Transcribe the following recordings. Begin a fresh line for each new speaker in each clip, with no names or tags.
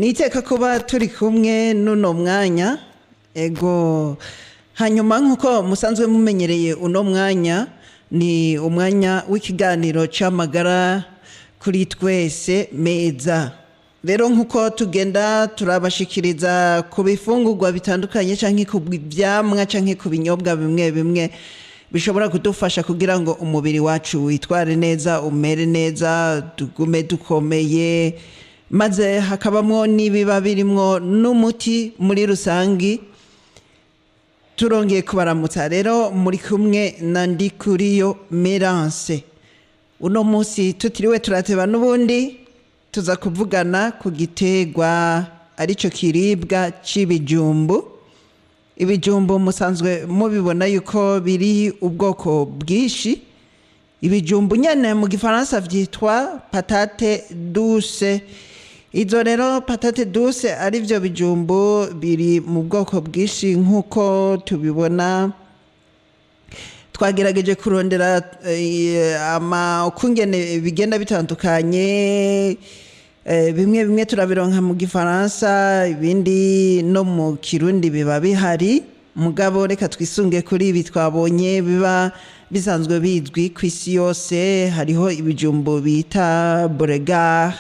niteka kuba turi kumwe n'uno mwanya ego hanyuma nkuko musanzwe mumenyereye uno mwanya ni umwanya w'ikiganiro c'amagara kuri twese meza. Rero nkuko tugenda turabashikiriza ku bifungurwa bitandukanye canke ku byamwa canke ku binyobwa bimwe bimwe bishobora kudufasha kugira ngo umubiri wacu witware neza, umere neza, tugume dukomeye, maze hakabamwo nibiba birimwo n'umuti muri rusangi. Turongeye kubaramutsa rero muri kumwe na Ndikuriyo Merance. Uno musi tutiriwe turateba n'ubundi tuza kuvugana ku gitegwa arico kiribwa c'ibijumbu. Ibijumbu musanzwe mubibona yuko biri ubwoko bwishi. Ibijumbu nyene mu gifaransa vyitwa patate douce. Izo rero patate douce ari byo bijumbu biri mu bwoko bwishi nkuko tubibona. Twagerageje kurondera ukungene bigenda bitandukanye. Bimwe bimwe turabironka mu gifaransa, ibindi no mu kirundi biba bihari. Mugabo reka twisunge kuri ibi twabonye biba bisanzwe bizwi kw'isi yose. Hariho ibijumbu bita Beauregard,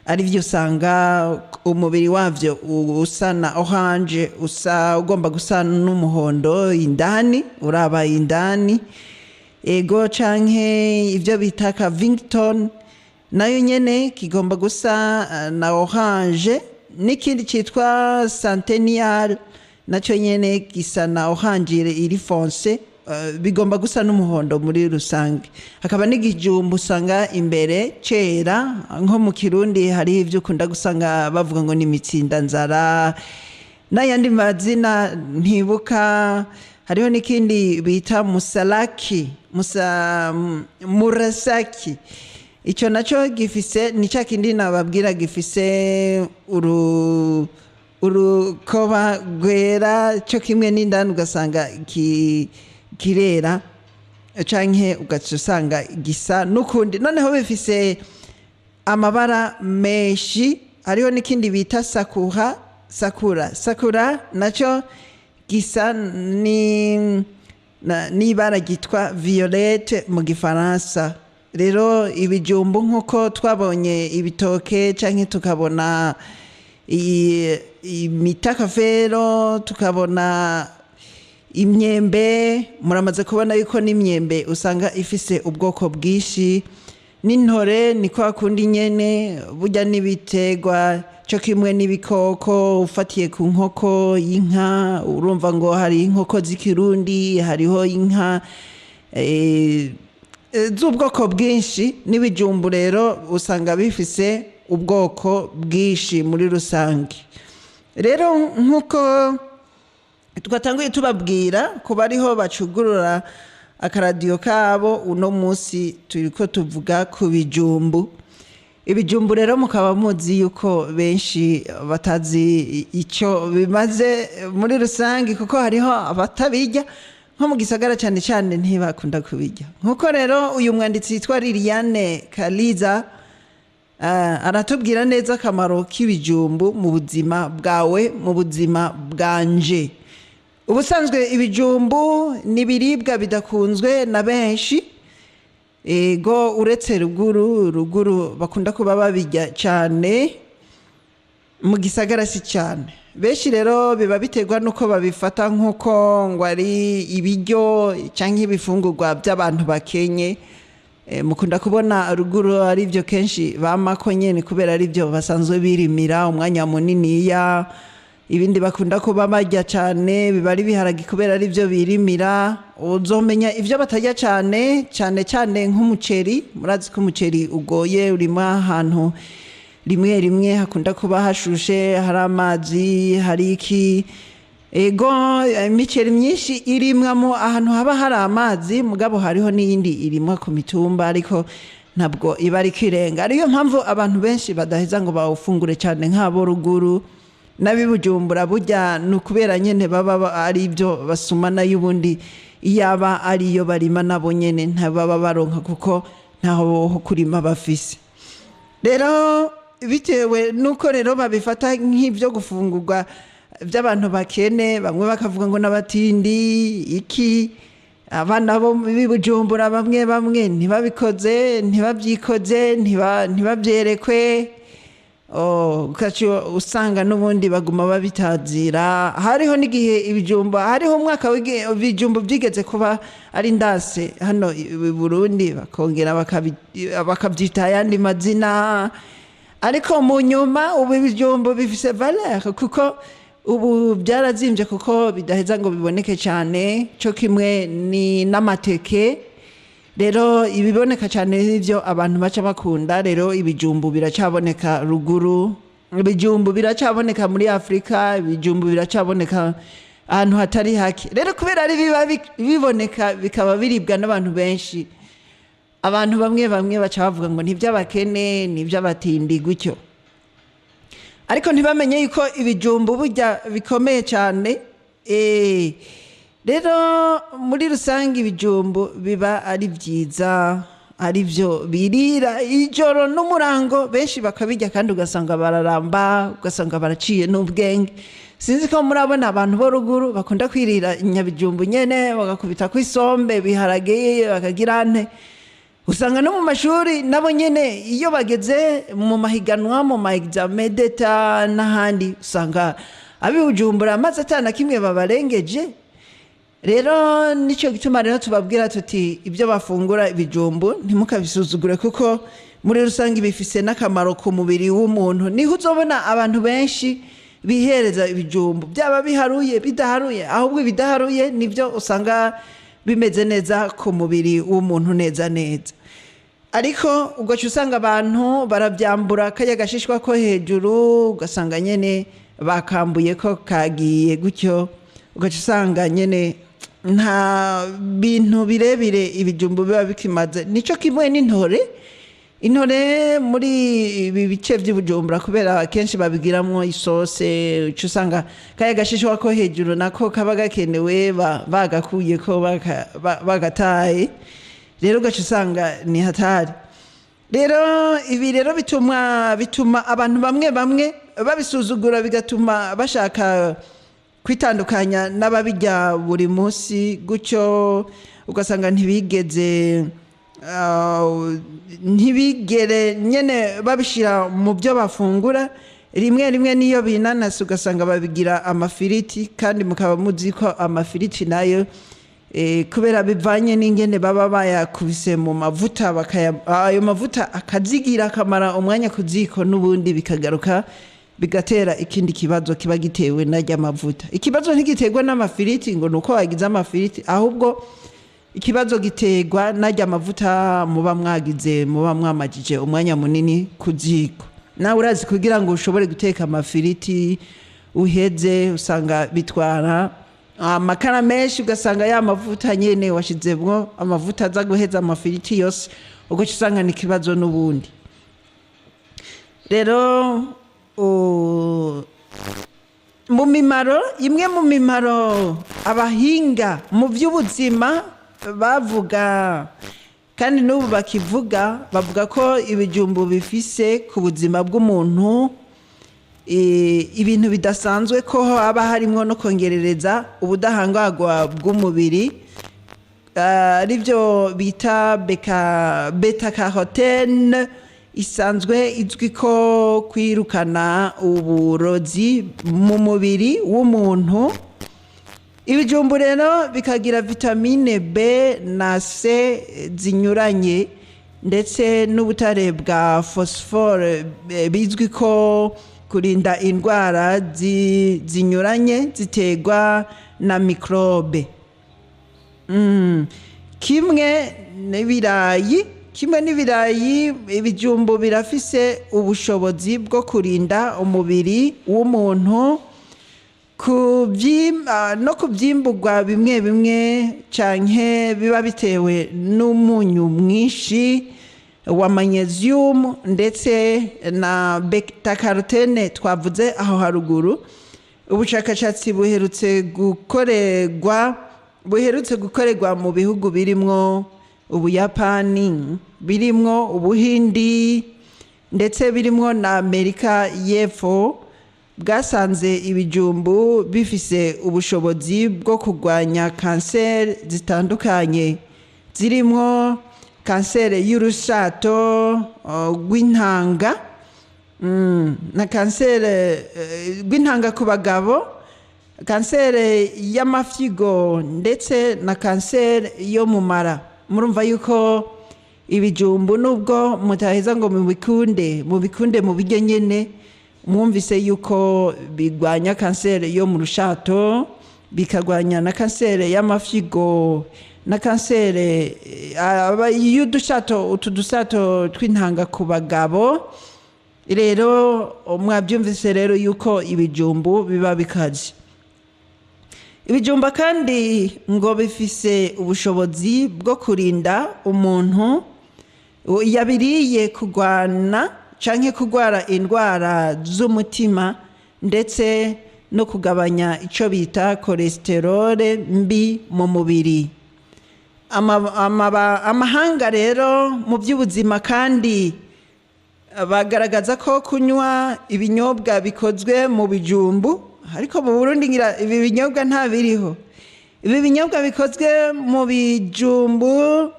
ari byo usanga umubiri wavyo usa na orange, ugomba gusa n'umuhondo indani, uraba indani. Ego canke ivyo bita Cavington nayo nyene kigomba gusa na orange. N'ikindi citwa Centennial naco nyene gisa na orange iri fonce, bigomba gusa n'umuhondo muri rusange. Hakaba n'igijumbu usanga imbere cera, nko mu kirundi hari ivyo ukunda gusanga bavuga ngo ni mitsinda nzara n'ayandi mazina ntibuka. Hariho n'ikindi bita murasaki. Ico naco gifise ni ca kindi nababwira gifise urukoba rwera cyo kimwe n'indani ugasanga kirera canke ugasanga gisa n'ukundi. Noneho bifise amabara menshi. Hariho n'ikindi bita sakura naco gisa n'ibara gitwa violette mu gifaransa. Rero ibijumbu nkuko twabonye ibitoke canke tukabona imitakafero, tukabona imyembe. Muramaze kubona yuko n'imyembe usanga ifise ubwoko bwishi. N'intore ni kwa kundi nyene. Burya n'ibitegwa cyo kimwe n'ibikoko. Ufatiye ku nkoko y'inka urumva ngo hari inkoko z'ikirundi, hariho inka z'ubwoko bwinshi. N'ibijumbu rero usanga bifise ubwoko bwishi muri rusange. Rero nkuko twatanguye tubabwira kuba ariho bacugurura akaradiyo kabo, uno musi turiko tuvuga ku bijumbu. Ibijumbu rero mukaba muzi yuko benshi batazi ico bimaze muri rusange, kuko hariho abatabirya. Nko mu gisagara cyane cyane ntibakunda kubirya. Nkuko rero uyu mwanditsi yitwa Liliane Kaliza aratubwira neza akamaro k'ibijumbu mu buzima bwawe, mu buzima bwanje. Ubusanzwe ibijumbu ni biribwa bidakunzwe na benshi. Ego uretse ruguru bakunda kuba babirya cyane, mu gisagara si cyane. Benshi rero biba biterwa nuko babifata nkuko ngo ari ibiryo canke ibifungurwa by'abantu bakenye. Mukunda kubona ruguru ari byo kenshi bamako nyene kubera ari byo basanzwe birimira umwanya muniniya. Ibindi bakunda kuba barya cyane biba ari biharagi kubera ari byo birimira. Uzomenya ivyo batarya cyane nk'umuceri. Murazi ko umuceri ugoye, urimo ahantu rimwe rimwe hakunda kuba hashushe, hari amazi, hari iki. Ego imiceri myinshi irimwamo ahantu haba hari amazi, mugabo hariho n'iyindi irimwa ku mitumba ariko ntabwo iba ari kirenga. Ariyo mpamvu abantu benshi badaheza ngo bawufungure cyane nk'abo ruguru. N'abibujumbura burya nukubera nyene baba ari byo basumana, y'ubundi iyaba ariyo barima nabo nyene ntababa baronka kuko ntaho kurima bafise. Rero bitewe nuko rero babifata nk'ibyo gufungurwa by'abantu bakene, bamwe bakavuga ngo n'abatindi iki, abana bo b'ibujumbura bamwe bamwe ntibabikoze, ntibabyikoze, ntibabyerekwe, usanga n'ubundi baguma babitazira. Hariho n'igihe ibijumba, hariho umwaka w'ibijumba byigeze kuba ari ndase hano i Burundi, bakongera bakabyita ayandi mazina, ariko mu nyuma ubu ibijumba bifise valeur kuko ubu byarazimbye, kuko bidaheza ngo biboneke cyane, cyo kimwe ni n'amateke. Rero ibiboneka cyane n'ibyo abantu baca bakunda. Rero ibijumbu biracaboneka ruguru, ibijumbu biracaboneka muri Afrika, ibijumbu biracaboneka ahantu hatari hake. Rero kubera ari biba biboneka bikaba biribwa n'abantu benshi, abantu bamwe bamwe baca bavuga ngo n'iby'abakene, n'iby'abatindi gutyo, ariko ntibamenye yuko ibijumbu burya bikomeye cyane. Rero muri rusange ibijumbu biba ari byiza, ari byo birira ijoro n'umurango, benshi bakabijya kandi ugasanga bararamba, ugasanga baraciye n'ubwenge. Sinzi ko murabona abantu bo ruguru bakunda kwirira inyabijumbu nyene, bagakubita ku isombe, biharage, bakagira ante. Usanga no mu mashuri nabo nyene iyo bageze mu mahiganwa, mu ma examen d'etat n'ahandi, usanga abibujumbura amaze atana kimwe babarengeje. Rero nico gituma rero tubabwira tuti ibyo bafungura ibijumbu ntimukabisuzugure, kuko muri rusange bifise n'akamaro ku mubiri w'umuntu. Niho uzobona abantu benshi bihereza ibijumbu, byaba biharuye bidaharuye, ahubwo bidaharuye nibyo usanga bimeze neza ku mubiri w'umuntu neza neza. Ariko ugaca usanga abantu barabyambura kaya gashishwa ko hejuru, ugasanga nyene bakambuye ko kagiye gutyo, ugaca usanga nyene nta bintu birebire ibijumbu biba bikimaze. Nico kimwe n'intore. Intore muri ibi bice by'Ubujumbura kubera kenshi babigiramwo isose, uca usanga kaya gashishwa ko hejuru nako kaba gakenewe bagakuye ko bagataye. Rero ugaca usanga ni hatari. Rero ibi rero bituma abantu bamwe bamwe babisuzugura, bigatuma bashaka kwitandukanya n'ababijya buri munsi gutyo, ugasanga ntibigere nyene babishira mu byo bafungura. Rimwe rimwe niyo binanasi ugasanga babigira amafiriti, kandi mukaba muzi ko amafiriti nayo kubera bivanye n'ingene baba bayakubise mu mavuta, ayo mavuta akazigira akamara umwanya ku ziko, n'ubundi bikagaruka bigatera ikindi kibazo kiba gitewe n'ajya mavuta. Ikibazo ntigiterwa n'amafiriti ngo nuko wagize amafiriti, ahubwo ikibazo giterwa n'ajya mavuta muba mwamajije umwanya munini ku ziko. Nawe urazi kugira ngo ushobore guteka amafiriti uheze, usanga bitwara amakara menshi, ugasanga ya mavuta nyene washizemwo amavuta aza guheza amafiriti yose, ugaca usanga ni kibazo n'ubundi. Rero mu mimaro, imwe mu mimaro abahinga mu by'ubuzima bavuga kandi n'ubu bakivuga, bavuga ko ibijumbu bifise ku buzima bw'umuntu ibintu bidasanzwe, ko haba harimo no kongerereza ubudahangarwa bw'umubiri, aribyo bita beta carotene, isanzwe izwi ko kwirukana uburozi mu mubiri w'umuntu. Ibijumbu rero bikagira vitamine B na C zinyuranye, ndetse n'ubutare bwa phosphore bizwi ko kurinda indwara zinyuranye ziterwa na mikrobe. Kimwe n'ibirayi, ibijumbu birafise ubushobozi bwo kurinda umubiri w'umuntu no kubyimburwa bimwe bimwe canke biba bitewe n'umunyu mwinshi wa magnesium ndetse na beta carotene twavuze aho haruguru. Ubushakashatsi buherutse gukorerwa mu bihugu birimwo Ubuyapani, birimwo Ubuhindi, ndetse birimwo na Amerika y'Epfo bwasanze ibijumbu bifise ubushobozi bwo kurwanya kanseri zitandukanye zirimwo kanseri y'urushato rw'intanga na kanseri rw'intanga ku bagabo, kanseri y'amafyigo ndetse na kanseri yo mu mara. Murumva yuko ibijumbu nubwo mutaheza ngo mubikunde mu biryo nyene, mwumvise yuko bigwanya kanseri yo mu rushato, bikagwanya na kanseri y'amafyigo na kanseri y'udushato, utu dusato tw'intanga ku bagabo. Rero mwabyumvise rero yuko ibijumbu biba bikaje. Ibijumba kandi ngo bifise ubushobozi bwo kurinda umuntu yabiriye kugwana canke kugwara indwara z'umutima ndetse no kugabanya ico bita cholesterol mbi mu mubiri. Amahanga rero mu by'ubuzima kandi bagaragaza ko kunywa ibinyobwa bikozwe mu bijumbu, ariko mu Burundi ngira ibi binyobwa nta biriho. Ibi binyobwa bikozwe mu bijumbu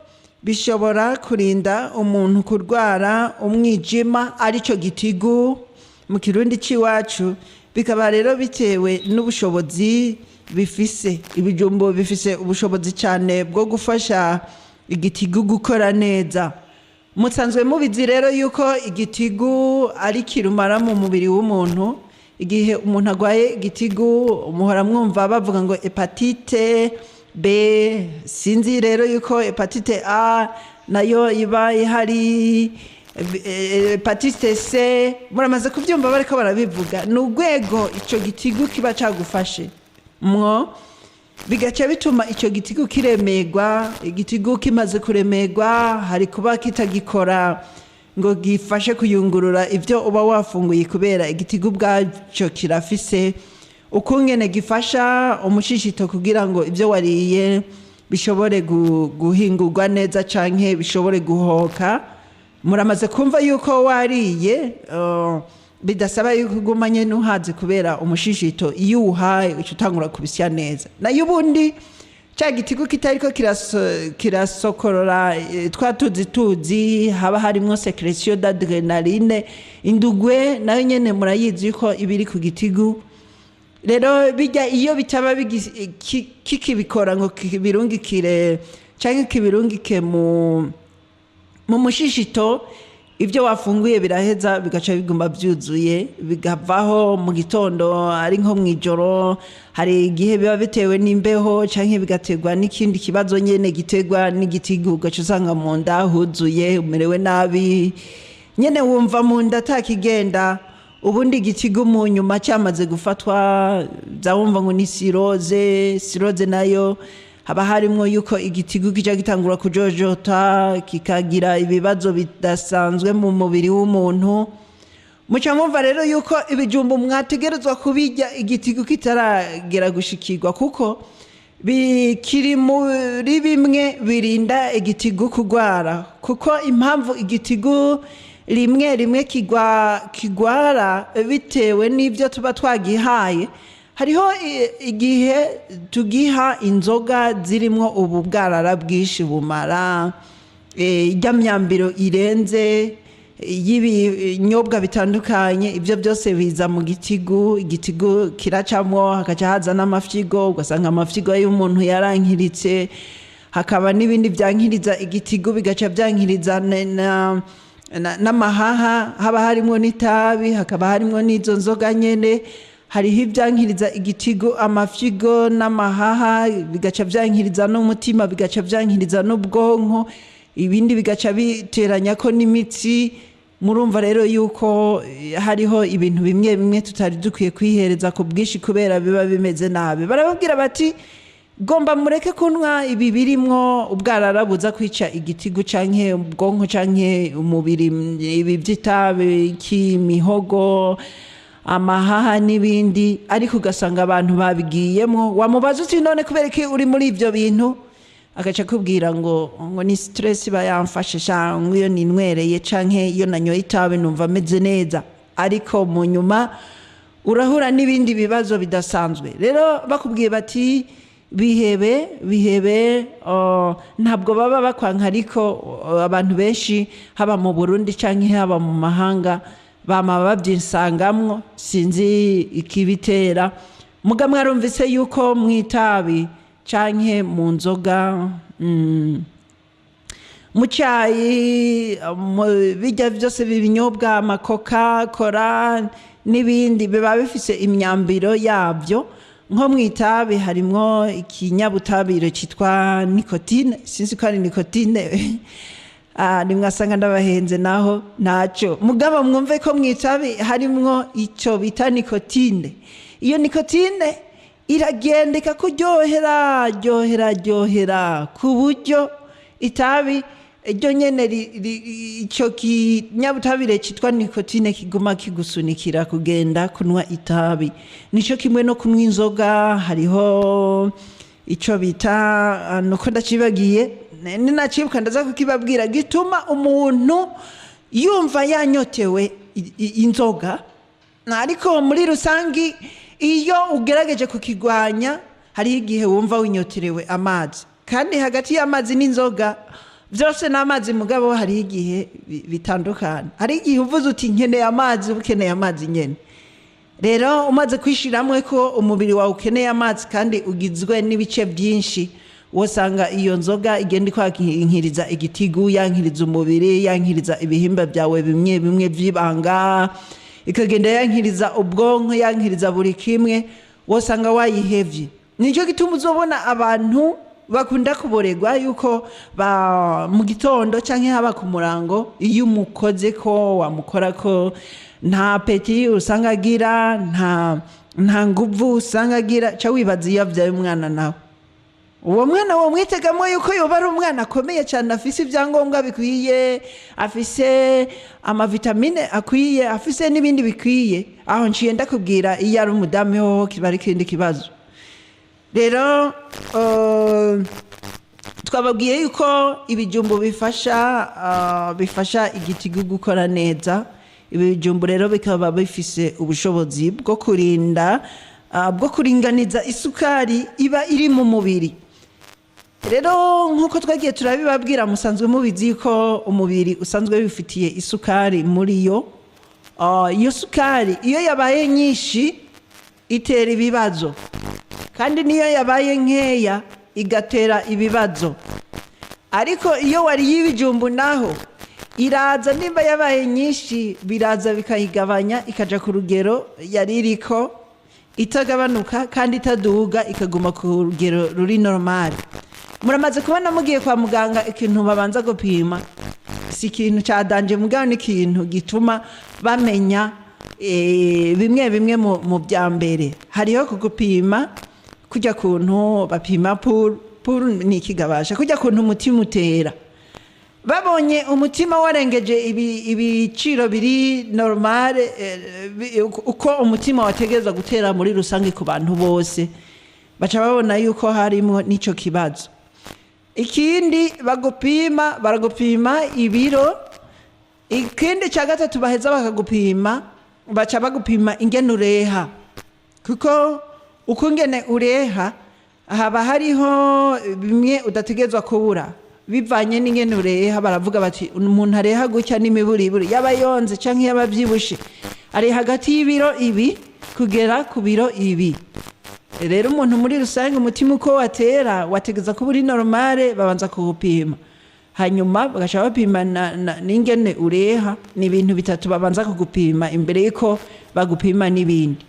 bishobora kurinda umuntu kurwara umwijima, arico gitigu mu kirundi c'iwacu, bikaba rero bitewe n'ubushobozi bifise. Ibijumbu bifise ubushobozi cyane bwo gufasha igitigu gukora neza. Musanzwe mubizi rero yuko igitigu ari kirumara mu mubiri w'umuntu. Igihe umuntu agwaye igitigu umuhora mwumva bavuga ngo hepatite B, sinzi rero yuko hepatite A nayo iba ihari, hepatite C, muramaze kubyumva bariko barabivuga. N'urwego ico gitigu kiba cagufashe mwo, bigaca bituma ico gitigu kiremegwa. Igitigu kimaze kuremegwa hari kuba kitagikora ngo gifashe kuyungurura ivyo uba wafunguye, kubera igitigu bwaco kirafise ukungene gifasha umushishito kugira ngo ivyo wariye bishobore guhingurwa neza canke bishobore guhoka. Muramaze kumva yuko wariye bidasaba yuko ugumanye n'uhaze, kubera umushishito iyo uhaye utangura kubisya neza. Nayo ubundi ca gitigu kitariko kirasokorora twa tuzi haba harimwo secretion d'adrenaline, indugwe nayo nyene murayizi yuko ibiri ku gitigu. Rero bijya iyo bitaba kikibikora ngo kibirungikire canke kibirungike mu mushishito, ivyo wafunguye biraheza bigaca biguma byuzuye, bigavaho mu gitondo ari nko mwijoro. Hari igihe biba bitewe n'imbeho canke bigategwa n'ikindi kibazo nyene gitegwa n'igitigu, gaca usanga mu nda huzuye, umerewe nabi nyene, wumva mu nda atakigenda. Ubundi igitigu mu nyuma cyamaze gufatwa zawumva ngo ni siroze nayo haba harimwo yuko igitigu kija gitangura kujojota, kikagira ibibazo bidasanzwe mu mubiri w'umuntu. Muca mwumva rero yuko ibijumbu mwategerezwa kubijya igitigu kitaragera gushikirwa, kuko bikiri muri bimwe birinda igitigu kugwara. Kuko impamvu igitigu rimwe kigwara bitewe n'ivyo tuba twagihaye, hariho igihe tugiha inzoga zirimwo ubu bwarara bwinshi bumara, ijya myambiro irenze y'ibinyobwa bitandukanye, ivyo byose biza mu gitigu. Igitigu kiracamwo hakaca haza n'amafyigo, ugasanga amafyigo y'umuntu yarankiritse, hakaba n'ibindi vyankiriza igitigu bigaca vyankiriza n'amahaha, haba harimwo n'itabi, hakaba harimwo n'izo nzoga nyene. Hariho ivyankiriza igitigu amafyigo n'amahaha, bigaca vyankiriza n'umutima, bigaca vyankiriza n'ubwonko, ibindi bigaca biteranya ko n'imitsi. Murumva rero yuko hariho ibintu bimwe tutari dukwiye kwihereza ku bwinshi kubera biba bimeze nabi. Barababwira bati gomba mureke kunwa ibi birimwo ubwarara buza kwica igitigu canke ubwonko canke umubiri, ibi vy'itabi, kimihogo, amahaha n'ibindi. Ariko ugasanga abantu babigiyemo, wamubaza uti none kubera iki uri muri ivyo bintu? agaca kubwira ngo ni stress iba yamfashe cyangwa iyo ninywereye canke iyo nanyoye itabi numva meze neza, ariko mu nyuma urahura n'ibindi bibazo bidasanzwe. Rero bakubwiye bati bihebe ntabwo baba bakwanka, ariko abantu benshi haba mu Burundi canke haba mu mahanga bama babyinsangamwo, sinzi ikibitera. Muga mwarumvise yuko mwitabi canke mu nzoga, mu cyayi, bijya byose bibinyobwa, amakoka kora n'ibindi biba bifise imyambiro yabyo. Nko mwitabi harimwo ikinyabutabire cyitwa nicotine, sinzi ko ari nicotine nimwasanga ndabahenze naho naco. Mugabo mwumve ko mwitabi harimwo ico bita nicotine. Iyo nicotine iragendeka kuryohera ku buryo itabi iryo nyene ico kinyabutabire cyitwa nicotine kiguma kigusunikira kugenda kunwa itabi. Nico kimwe no kunwa inzoga, hariho ico bita nuko ndacibagiye ninacibuka ndaza kukibabwira, gituma umuntu yumva yanyotewe inzoga, ariko muri rusangi iyo ugerageje kukigwanya hari igihe wumva winyoterewe amazi, kandi hagati y'amazi n'inzoga byose n'amazi, mugabo hari igihe bitandukana. Hari igihe uvuze uti nkeneye amazi, ukeneye amazi nyene. Rero umaze kwishiramwe ko umubiri wawe ukeneye amazi kandi ugizwe n'ibice byinshi, wosanga iyo nzoga igenda kwankiriza igitigu, yankiriza umubiri, yankiriza ibihimba byawe bimwe bimwe by'ibanga, ikagenda yankiriza ubwonko, yankiriza buri kimwe, wosanga wayihevye. Nico gituma uzobona abantu bakunda kuboregwa yuko mu gitondo canke haba ku murango, iyo umukoze ko wamukora ko nta peti usanga agira, nta nguvu usanga agira, ca wibaza iyo avyaye umwana nawe. Uwo mwana wo mwitegamo yuko yoba ari umwana akomeye cyane, afise ibyangombwa bikwiye, afise amavitamine akwiye, afise n'ibindi bikwiye. Aho nciye ndakubwira iyo ari umudamu ho kiba ari kindi kibazo. Rero twababwiye yuko ibijumbu bifasha igitigu gukora neza. Ibijumbu rero bikaba bifise ubushobozi bwo kuringaniza isukari iba iri mu mubiri. Rero nkuko twagiye turabibabwira, musanzwe mubizi ko umubiri usanzwe wifitiye isukari muri yo. Iyo sukari iyo yabaye nyinshi itera ibibazo, kandi niyo yabaye nkeya igatera ibibazo. Ariko iyo wariye ibijumbu naho iraza, nimba yabaye nyinshi biraza bikayigabanya ikaja ku rugero yaririko, itagabanuka kandi itaduga, ikaguma ku rugero ruri normal. Muramaze kubona mugiye kwa muganga ikintu babanza gupima, si ikintu cadanje mugabo ni ikintu gituma bamenya bimwe mu byambere. Hariho kugupima kujya kuntu bapima pour ni ikigabasha, kujya kuntu umutima utera. Babonye umutima warengeje ibiciro biri normal, uko umutima wategeza gutera muri rusange ku bantu bose, baca babona yuko harimo nico kibazo. Ikindi baragupima ibiro. Ikindi cya gatatu baheza baca bagupima ingene ureha, kuko uko ingene ureha haba hariho bimwe udategezwa kubura bivanye n'ingene ureha. Baravuga bati umuntu areha gutya n'imiburiburi, yaba yonze canke yaba byibushe, ari hagati y'ibiro ibi kugera ku biro ibi. Rero umuntu muri rusange umutima uko watera wategeza kuba uri normale, babanza kuwupima, hanyuma bagaca bapima n'ingene ureha. Ni ibintu bitatu babanza kugupima imbere yuko bagupima n'ibindi.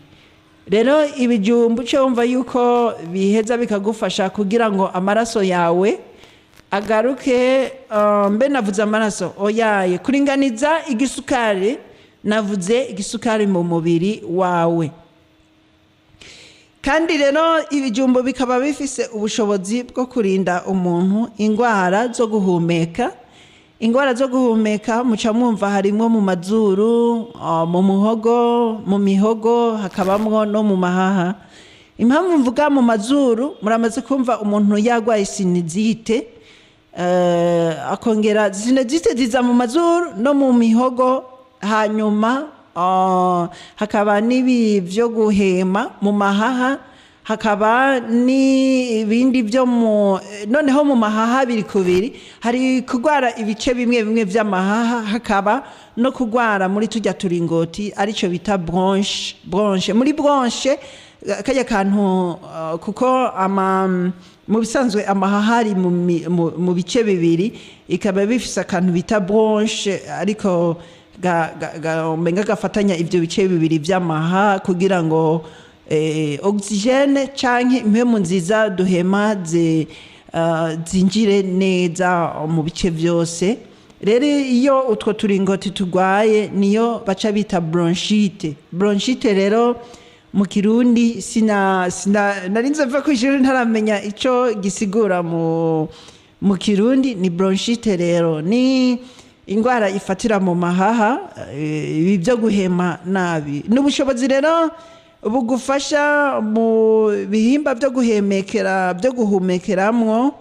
Rero ibijumbu cyo wumva yuko biheza bikagufasha kugira ngo amaraso yawe agaruke, mbe navuze amaraso oyaye, kuringaniza igisukari, navuze igisukari mu mubiri wawe. Kandi rero ibijumbu bikaba bifise ubushobozi bwo kurinda umuntu ingwara zo guhumeka. Ingwara zo guhumeka muca mwumva harimwo mu mazuru, mu muhogo, mu mihogo, hakabamwo no mu mahaha. impamvu mvuga mu mazuru muramaze kumva umuntu yagwaye sinizite akongera sinizite ziza mu mazuru no mu mihogo hanyuma hakaba n'ibi byo guhema mu mahaha hakaba n'ibindi byo noneho mu mahaha biri kubiri hari kugwara ibice bimwe bimwe by'amahaha hakaba no kugwara muri tujya turingoti arico bita bronche muri bronche kajya kantu kuko mu bisanzwe amahaha ari mu bice bibiri ikaba bifise akantu bita bronche ariko menga gafatanya ivyo bice bibiri by'amahaha kugira ngo oxygene canke impemu nziza duhema zinjire neza mu bice vyose rero iyo utwo turingoti tugwaye niyo baca bita bronchite rero mu kirundi narinze mva kw'ishuri ntaramenya ico gisigura mu kirundi ni bronchite rero ni ingwara ifatira mu mahaha ibi byo guhema nabi n'ubushobozi rero bugufasha mu bihimba byo guhumekeramwo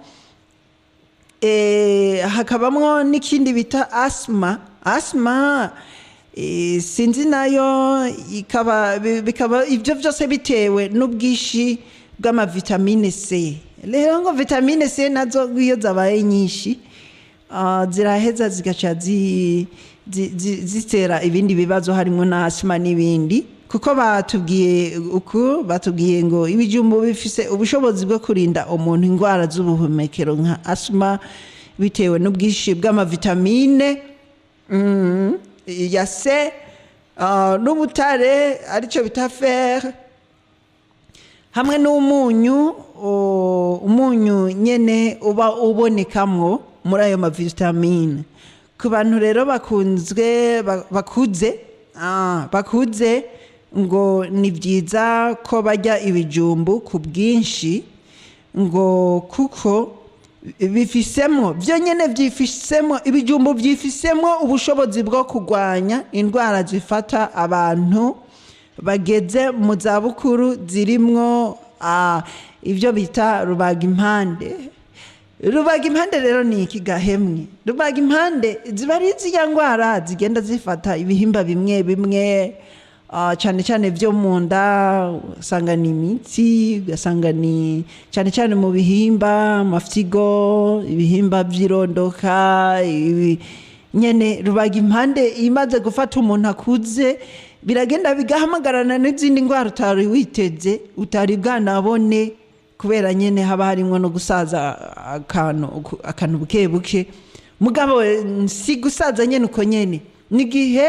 hakabamwo n'ikindi bita asma sinzi nayo bikaba ibyo byose bitewe n'ubwishi bw'amavitamine C rero ngo vitamine C nazo iyo zabaye nyinshi ziraheza zigaca zitera ibindi bibazo harimo na asma n'ibindi kuko batubwiye ngo ibijumbu bifise ubushobozi bwo kurinda umuntu indwara z'ubuhumekero nka asma bitewe n'ubwishi bw'amavitamine ya C n'ubutare arico bita fer hamwe n'umunyu nyene uba ubonekamwo muri ayo mavitamine ku bantu rero bakuze ngo ni byiza ko bajya ibijumbu ku bwinshi ngo kuko ibijumbu byifisemo ubushobozi bwo kurwanya indwara zifata abantu bageze mu zabukuru zirimwo ibyo bita rubagimpande rero ni iki gahemwe rubagimpande ziba ari ziriya ndwara zigenda zifata ibihimba bimwe bimwe cyane cyane byo mu nda ugasanga ni imitsi ugasanga ni cyane cyane mu bihimba amafyigo ibihimba by'irondoka nyene rubagimpande imaze gufata umuntu akuze biragenda bigahamagarana n'izindi ndwara utari witeze utari bwanabone kubera nyene haba harimo no gusaza akantu buke buke mugabo si gusaza nyene uko nyene nigihe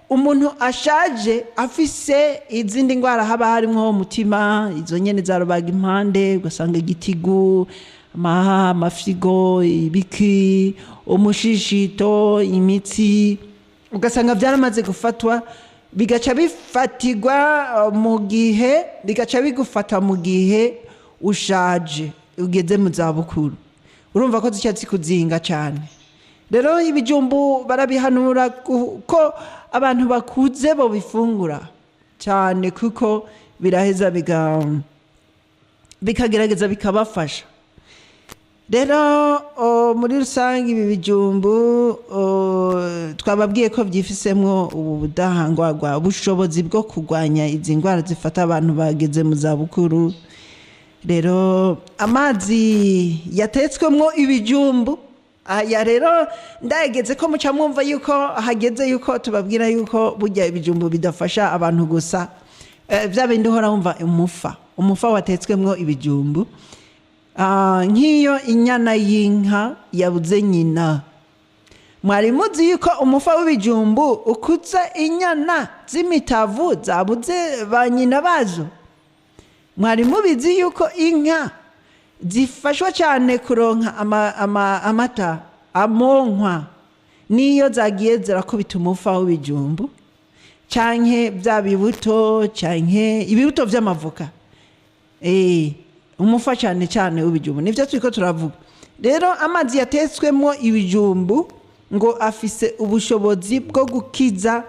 umuntu ashaje afise izindi ndwara haba harimo umutima izo nyene za rubagimpande ugasanga igitigu amafyigo ibiki umushishito imitsi ugasanga byaramaze gufatwa bigaca bigufata mu gihe ushaje ugeze mu zabukuru urumva ko zicyatsi kuzinga cyane rero ibijumbu barabihanura ko abantu bakuze bo bifungura cyane kuko biraheza bikagerageza bikabafasha rero muri rusange ibi bijumbu twababwiye ko byifisemo ubu budahangarwa ubushobozi bwo kurwanya izi ndwara zifata abantu bageze mu zabukuru rero amazi yatetswemo ibijumbu aya rero ndageze ko muca mwumva yuko hageze yuko tubabwira yuko burya ibijumbu bidafasha abantu gusa bya bindi uhora wumva umufa watetswemo ibijumbu nk'iyo inyana y'inka yabuze nyina mwari muzi yuko umufa w'ibijumbu ukutse inyana z'imitavu zabuze ba nyina bazo mwari mubizi yuko inka zifashwa cyane kuronka amata amonkwa niyo zagiye zirakubita umufa w'ibijumbu canke bya bibuto canke ibibuto vy'amavuka umufa cyane cyane w'ibijumbu nivyo turiko turavuga rero amazi yatetswemo ibijumbu ngo afise ubushobozi bwo gukiza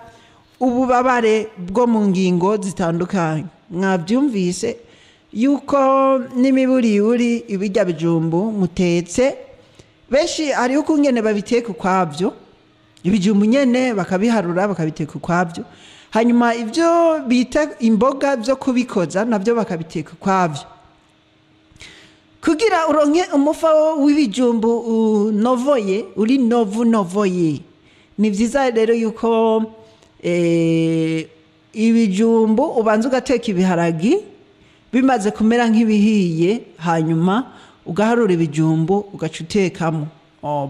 ububabare bwo mu ngingo zitandukanye mwabyumvise yuko n'imiburiburi ibirya bijumbu mutetse benshi hariho ukungene babiteka ukwabyo ibijumbu nyene bakabiharura bakabiteka ukwabyo hanyuma ivyo bita imboga byo kubikoza navyo bakabiteka ukwabyo kugira uronke umufa w'ibijumbu uri novoye ni vyiza rero yuko ibijumbu ubanza ugateka ibiharagi bimaze kumera nk'ibihiye hanyuma ugaharura ibijumbu ugaca utekamo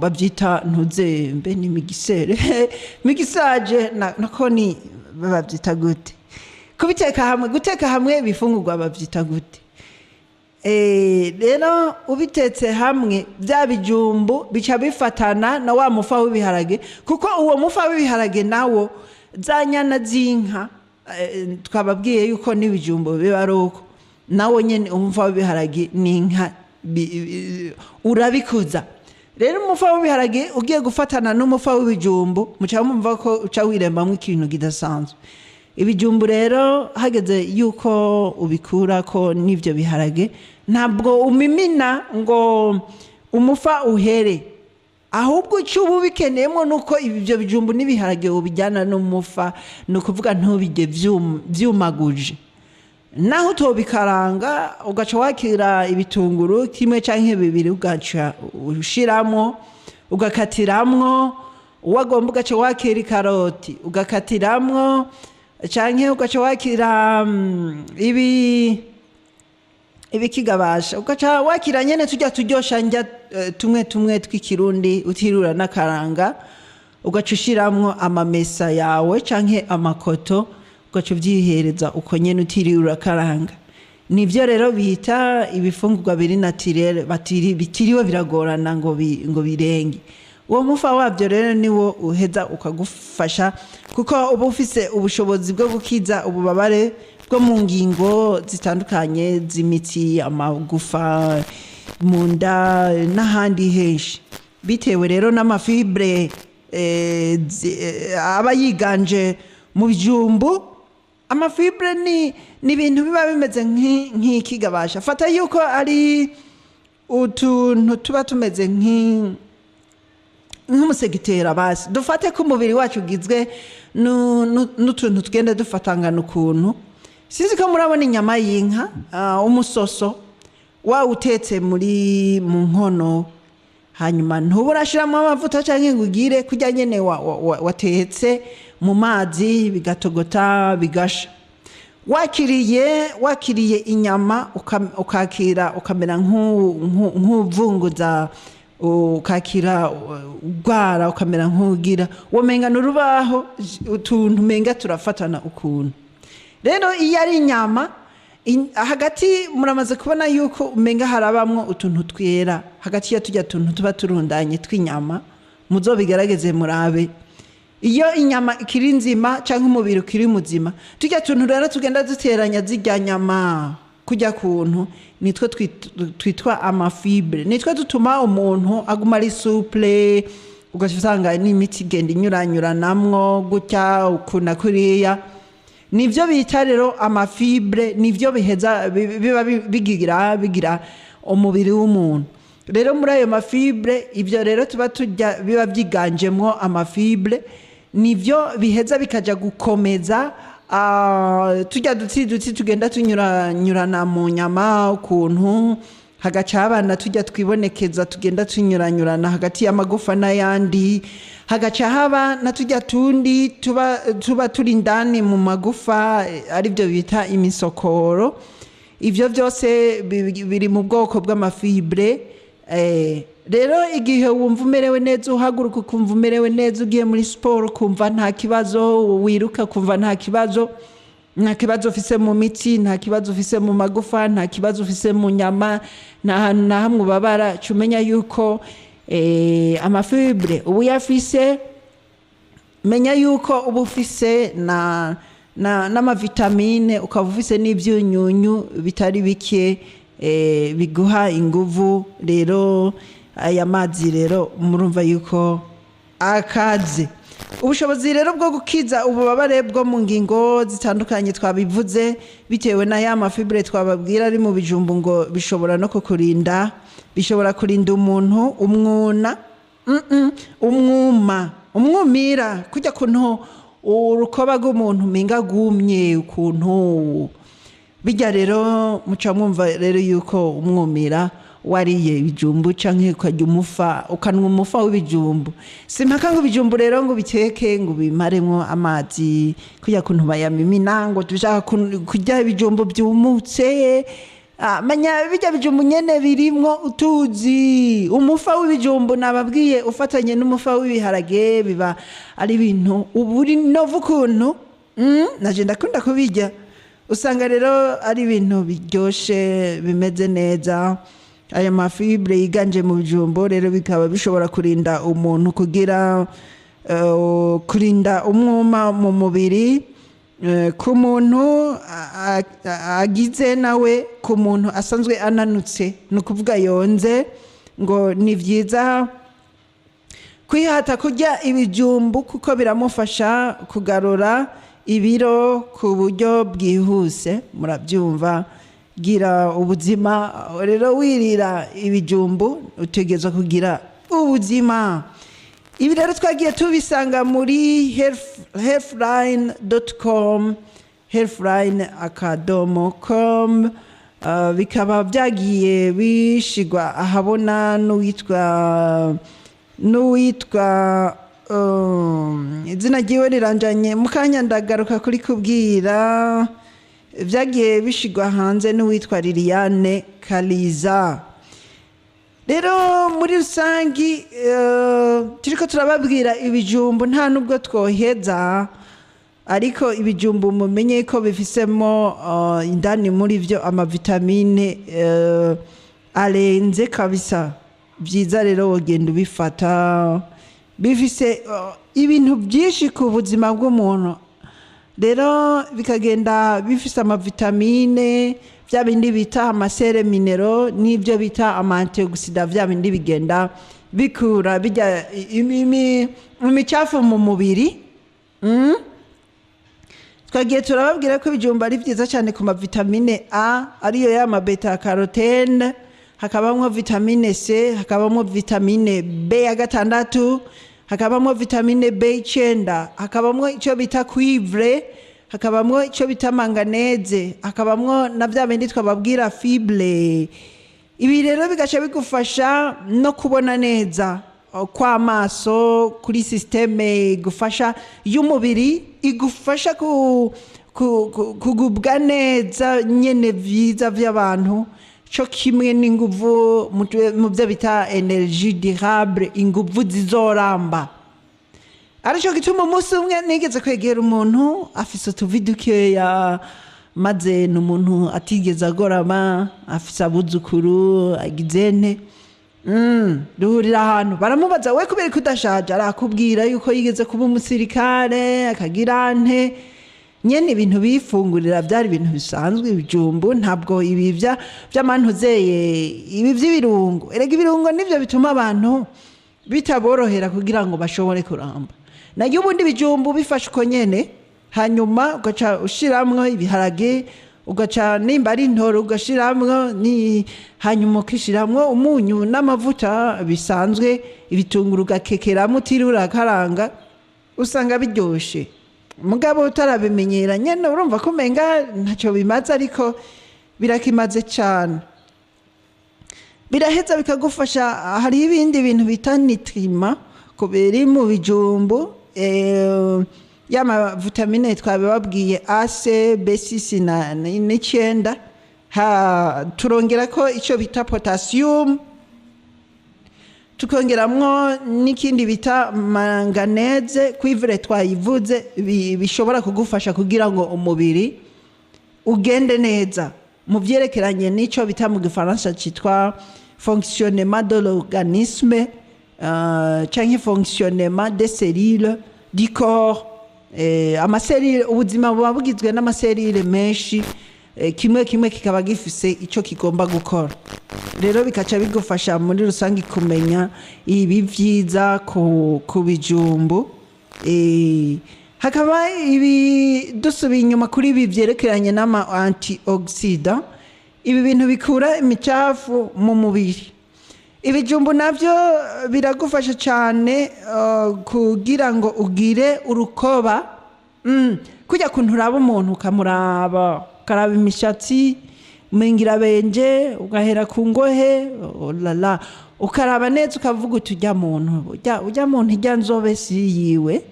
babyita ntuzembe ni migisere migisaje nako ni babyita gute guteka hamwe bifungurwa babyita gute rero ubitetse hamwe bya bijumbu bica bifatana na wa mufa w'ibiharage kuko uwo mufa w'ibiharage nawo za nyana z'inka twababwiye yuko n'ibijumbu biba ari uko nawo nyene umufa w'ibiharage n'inka urabikoza rero umufa w'ibiharage ugiye gufatana n'umufa w'ibijumbu muca mumva ko uca wirembamwo ikintu kidasanzwe ibijumbu rero hageze yuko ubikura ko n'ivyo biharage ntabwo umimina ngo umufa uhere ahubwo icyo uba ubikeneyemo nuko ibyo bijumbu n'ibiharage ubijyana n'umufa ni ukuvuga ntubijye byumaguje naho utobikaranga ugaca wakira ibitunguru kimwe cyangwa bibiri ugaca ushiramwo ugakatiramwo uwagomba ugaca wakira ikaroti ugakatiramwo cyangwa ugaca wakira ibikigabasha ugaca wakira nyene tujya turyosha njya tumwe tw'ikirundi utirura n'akaranga ugaca ushiramwo amamesa yawe canke amakoto ugaca uvyihereza uko nyene utirura akaranga nivyo rero bita ibifungurwa biri naturel bitiriwe biragorana ngo birenge uwo mufa wabyo rero niwo uheza ukagufasha kuko uba ufise ubushobozi bwo gukiza ububabare bwo mu ngingo zitandukanye z'imitsi amagufa mu nda n'ahandi henshi bitewe rero n'amafibre aba yiganje mu bijumbu amafibre ni ibintu biba bimeze nk'ikigabasha fata yuko ari utuntu tuba tumeze nk'umusegitera basi dufate ko umubiri wacu ugizwe n'utuntu tugenda dufatangana ukuntu sinzi ko murabona inyama y'inka umusoso wawutetse mu nkono hanyuma ntuburashiramo amavuta cyangwa ngo ugire kujya nyene watetse mu mazi bigatogota bigasha wakiriye inyama ukakira ukamera nk'uvunguza ukakira ugwara ukamera nk'ugira womenga n'urubaho utuntu menga turafatana ukuntu rero iyo ari inyama hagati muramaze kubona yuko umenga harabamwo utuntu twera hagati ya tujya tuntu tuba turundanye tw'inyama muzobigerageze murabe iyo inyama ikiri nzima cyangwa umubiri ukiri muzima tujya tuntu rero tugenda duteranya zirya nyama kujya kuntu nitwe twitwa amafibre nitwe dutuma umuntu aguma ari souple ugasanga n'imiti igenda inyuranyuranamwo gutya ukuna kuriya nivyo bita rero amafibre nivyo biheza biba bigira umubiri w'umuntu rero muri ayo mafibre ivyo rero tuba turya biba byiganjemwo amafibre nivyo biheza bikaja gukomeza tujya duti tugenda tunyurana mu nyama ukuntu hagaca abana tujya twibonekeza tugenda tunyuranyurana hagati y'amagufa n'ayandi hagaca haba na tujya tundi tuba turi indani mu magufa aribyo bita imisokoro ivyo byose biri mu bwoko bw'amafibre rero igihe wumva umerewe neza uhaguruka ukumva umerewe neza ugiye muri siporo ukumva nta kibazo wiruka ukumva nta kibazo ufise mu mitsi nta kibazo ufise mu magufa nta kibazo ufise mu nyama nta hantu na hamwe ubabara umenya yuko amafibre ubu yafise menya yuko ubu ufise n'amavitamine ukaba ufise n'ibyunyunyu bitari bike biguha inguvu rero aya mazi rero murumva yuko akaze ubushobozi rero bwo gukiza ububabare bwo mu ngingo zitandukanye twabivuze bitewe na ya mafibre twababwira ari mu bijumbu ngo bishobora no kukurinda, bishobora kurinda umuntu umwuna, umwumira, kujya kuntu urukoba rw'umuntu minga gumye ukuntu bijya rero muca mwumva rero yuko umwumira wariye ibijumbu canke ukajya umufa ukanwa umufa w'ibijumbu. Simpaka ngo ibijumbu rero ngo biteke ngo bimaremwo amazi kujya kuntu bayamimina ngo dushaka kurya ibijumbu byumutse. Manya bijya bijumbu nyene birimwo utuzi. Umufa w'ibijumbu nababwiye ufatanye n'umufa w'ibiharage biba ari ibintu uburi novu kuntu naje ndakunda kubijya. Usanga rero ari ibintu biryoshe bimeze neza. Aya mafibre yiganje mu bijumbo rero bikaba bishobora kurinda umuntu kugira kurinda umwuma mu mubiri ku muntu agize nawe ku muntu asanzwe ananutse no kuvuga yonze ngo ni vyiza kwihata kurya ibijumbu kuko biramufasha kugarura ibiro ku buryo bwihuse. Murabyumva, gira ubuzima rero wirira ibijumbu utegezwa kugira ubuzima. Ibi rero twagiye tubisanga muri healthline.com, healthline.com, bikaba byagiye bishigwa ahabona n'uwitwa izina ryiwe riranjanye mukanya ndagaruka kuri kubwira. Vyagiye bishigwa hanze n'uwitwa Liliane Kaliza. Rero muri rusangi turiko turababwira ibijumbu nta nubwo twoheza, ariko ibijumbu mumenye ko bifisemo indani muri vyo amavitamine arenze kabisa. Vyiza rero wogenda ubifata, bifise ibintu byinshi ku buzima bw'umuntu. Rero bikagenda bifise amavitamine vya bindi bita amasere minero n'ibyo bita amantioxida, vya bindi bigenda bikura bijya imicafu mu mubiri. Twagiye turababwira ko ibijumba ari vyiza cyane ku mavitamine A ariyo ya beta carotene, hakabamwo vitamine C, hakabamwo vitamine B ya gatandatu, hakabamwo vitamine B9, hakabamwo icyo bita cuivre, hakabamwo icyo bita manganese, hakabamwo na vya bindi twababwira fibre. Ibi rero bigaca bigufasha no kubona neza kw'amaso, kuri systeme gufasha y'umubiri, igufasha kugubwa neza nyene vyiza vy'abantu, cyo kimwe n'inguvu mu byo bita energie durable, inguvu zizoramba. Aricyo gituma umunsi umwe nigeze kwegera umuntu afise utuvi dukeya, maze n'umuntu atigeze agorama, afise abuzukuru agizene. Duhurira ahantu baramubaza, we kubera ko udashaje? Arakubwira yuko yigeze kuba umusirikare akagira nte nyene ibintu bifungurira byari ibintu bisanzwe. Ibijumbu ntabwo ibi by'amantuzeye ibi by'ibirungo. Erega ibirungo nivyo bituma abantu bitaborohera kugira ngo bashobore kuramba. Nayo ubundi bijumbu bifashe uko nyene, hanyuma ugaca ushiramwo ibiharage, ugaca nimba ari intoro ugashiramwo hanyuma ukishiramwo umunyu n'amavuta bisanzwe, ibitunguru ugakekeramo utirura karanga, usanga biryoshe. Mugabo utarabimenyera nyene urumva ko umenga ntacyo bimaze, ariko birakimaze cyane. Biraheza bikagufasha. Hari ibindi bintu bita nitrima kubera mu bijumbu, yama vitamine twabibabwiye A, C, B6 na 9. Turongera ko icyo bita potassium, tukongeramwo n'ikindi bita manganese, cuivre twayivuze, bishobora kugufasha kugira ngo umubiri ugende neza mu vyerekeranye n'ico bita mu gifaransa citwa fonctionnement de l'organisme, canke fonctionnement des cellules du corps. Amaserire, ubuzima buba bugizwe n'amaserire menshi, kimwe kimwe kikaba gifise ico kigomba gukora. Rero bikaca bigufasha muri rusangi kumenya ibi vyiza ku bijumbu. hakaba ibi dusubiye inyuma kuri ibi byerekeranye n'ama antioxidant, ibi bintu bikura imicafu mu mubiri. Ibijumbu navyo biragufasha cyane kugira ngo ugire urukoba, kujya kuntu uraba umuntu ukamuraba, ukaraba imishatsi umengira benje, ugahera ku ngohe, olala, ukaraba neza ukavuga uti ujya muntu ijya nzobe si yiwe.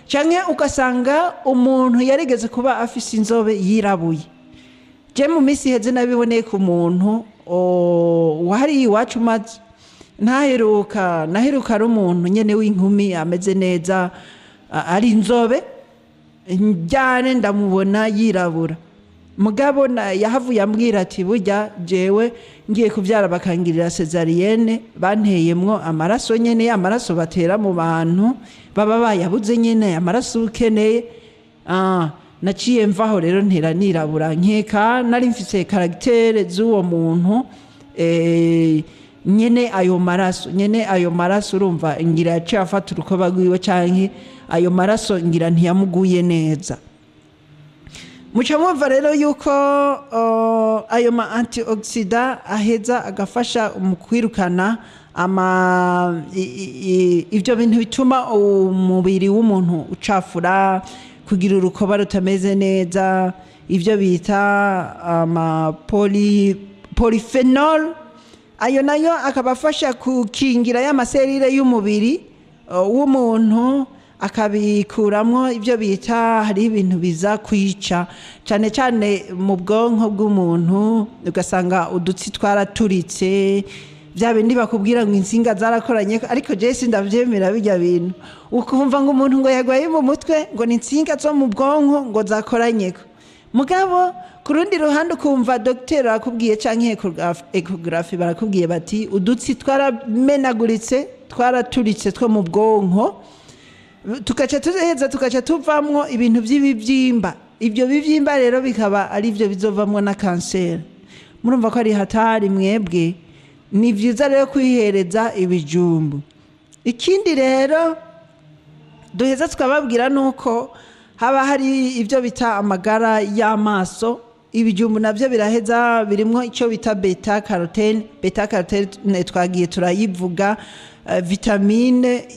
Canke ugasanga umuntu yarigeze kuba afise inzobe yirabuye. Je mu misi heze nabiboneye ku muntu wahari iwacu maze naheruka ari umuntu nyene w'inkumi ameze neza, ari inzobe njyane ndamubona yirabura. Mugabo yahavuye ambwira ati burya jewe ngiye kuvyara bakangirira cesarienne, banteyemwo amaraso nyene, amaraso batera mu bantu baba bayabuze nyene, amaraso ukeneye. Naciye mvaho rero ntera nirabura, nkeka nari mfise caractère z'uwo muntu, nyene ayo maraso urumva ngira yaciye afata urukoba rwiwe, canke ayo maraso ngira ntiyamuguye neza. Muca mwumva rero yuko ayo ma antioxidant aheza agafasha mu kwirukana ivyo bintu bituma umubiri w'umuntu ucafura, kugira urukoba rutameze neza, ivyo bita ama polyphenol. Ayo nayo akabafasha kukingira y'amaserire y'umubiri w'umuntu, akabikuramwo ivyo bita hari ibintu biza kwica cyane cyane mu bwonko bw'umuntu, ugasanga udutsi twaraturitse, bya bindi bakubwira ngo insinga zarakoranye, ariko je sindavyemera bijya bintu. Ukumva ngo umuntu ngo yagwaye mu mutwe ngo ni insinga zo mu bwonko ngo zakoranye. Mugabo ku rundi ruhande ukumva docteur akubwiye canke ecographe barakubwiye bati udutsi twaramenaguritse, twaraturitse two mu bwonko, tukaca tuvamwo ibintu by'ibivyimba. Ibyo bivyimba rero bikaba ari byo bizovamwo na kanseri. Murumva ko ari hatari mwebwe. Ni vyiza rero kwihereza ibijumbu. Ikindi rero duheza tukababwira nuko haba hari ivyo bita amagara y'amaso. Ibijumbu navyo biraheza birimwo ico bita beta carotene. Beta carotene twagiye turayivuga, vitamine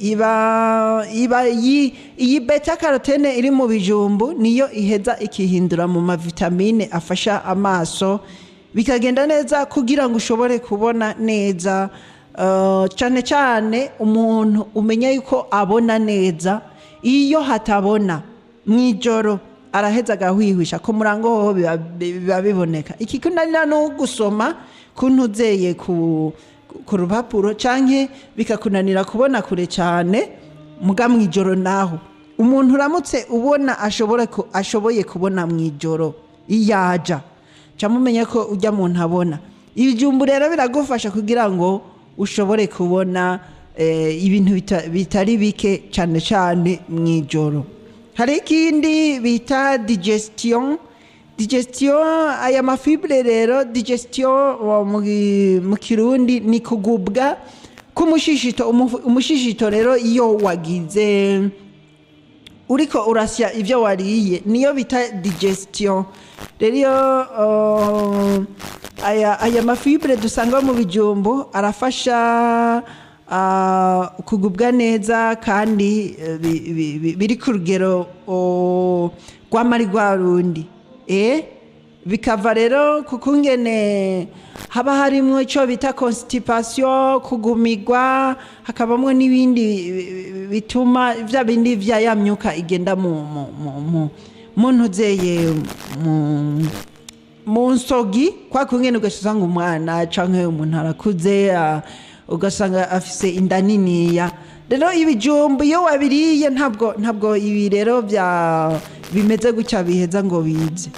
iyi beta carotene iri mu bijumbu niyo iheza ikihindura mu mavitamine afasha amaso, bikagenda neza kugira ngo ushobore kubona neza. Cyane cyane umuntu umenya yuko abona neza, iyo hatabona mwijoro araheza agahwihisha, ko murango ho biba biboneka. Iki kunanira no gusoma kuntuzeye ku rupapuro, canke bikakunanira kubona kure cyane, muga mwijoro naho umuntu uramutse ubona ashoboye kubona mwijoro iyaja camumenya ko ujya muntu abona. Ibijumbu rero biragufasha kugira ngo ushobore kubona ibintu bitari bike cyane cyane mwijoro. Hari ikindi bita digestion. Aya mafibre rero, digestion mu Kirundi ni kugubwa k'umushishito. Umushishito rero iyo wagize uriko urasya ivyo wariye niyo bita digestion. Rero aya mafibre dusanga mu bijumbu arafasha kugubwa neza, kandi biri ku rugero rw'amari rwa rundi. Bikava rero kukungene haba harimwo ico bita constipation, kugumigwa, hakabamwe n'ibindi bituma vya bindi vya yamyuka igenda mu ntuzeye mu nsogi, kwa kungene ugasanga umwana canke umuntu arakuze ugasanga afise inda niniya. Rero ibijumbu iyo wabiriye ntabwo ibi rero bimeze gutya biheza ngo bize.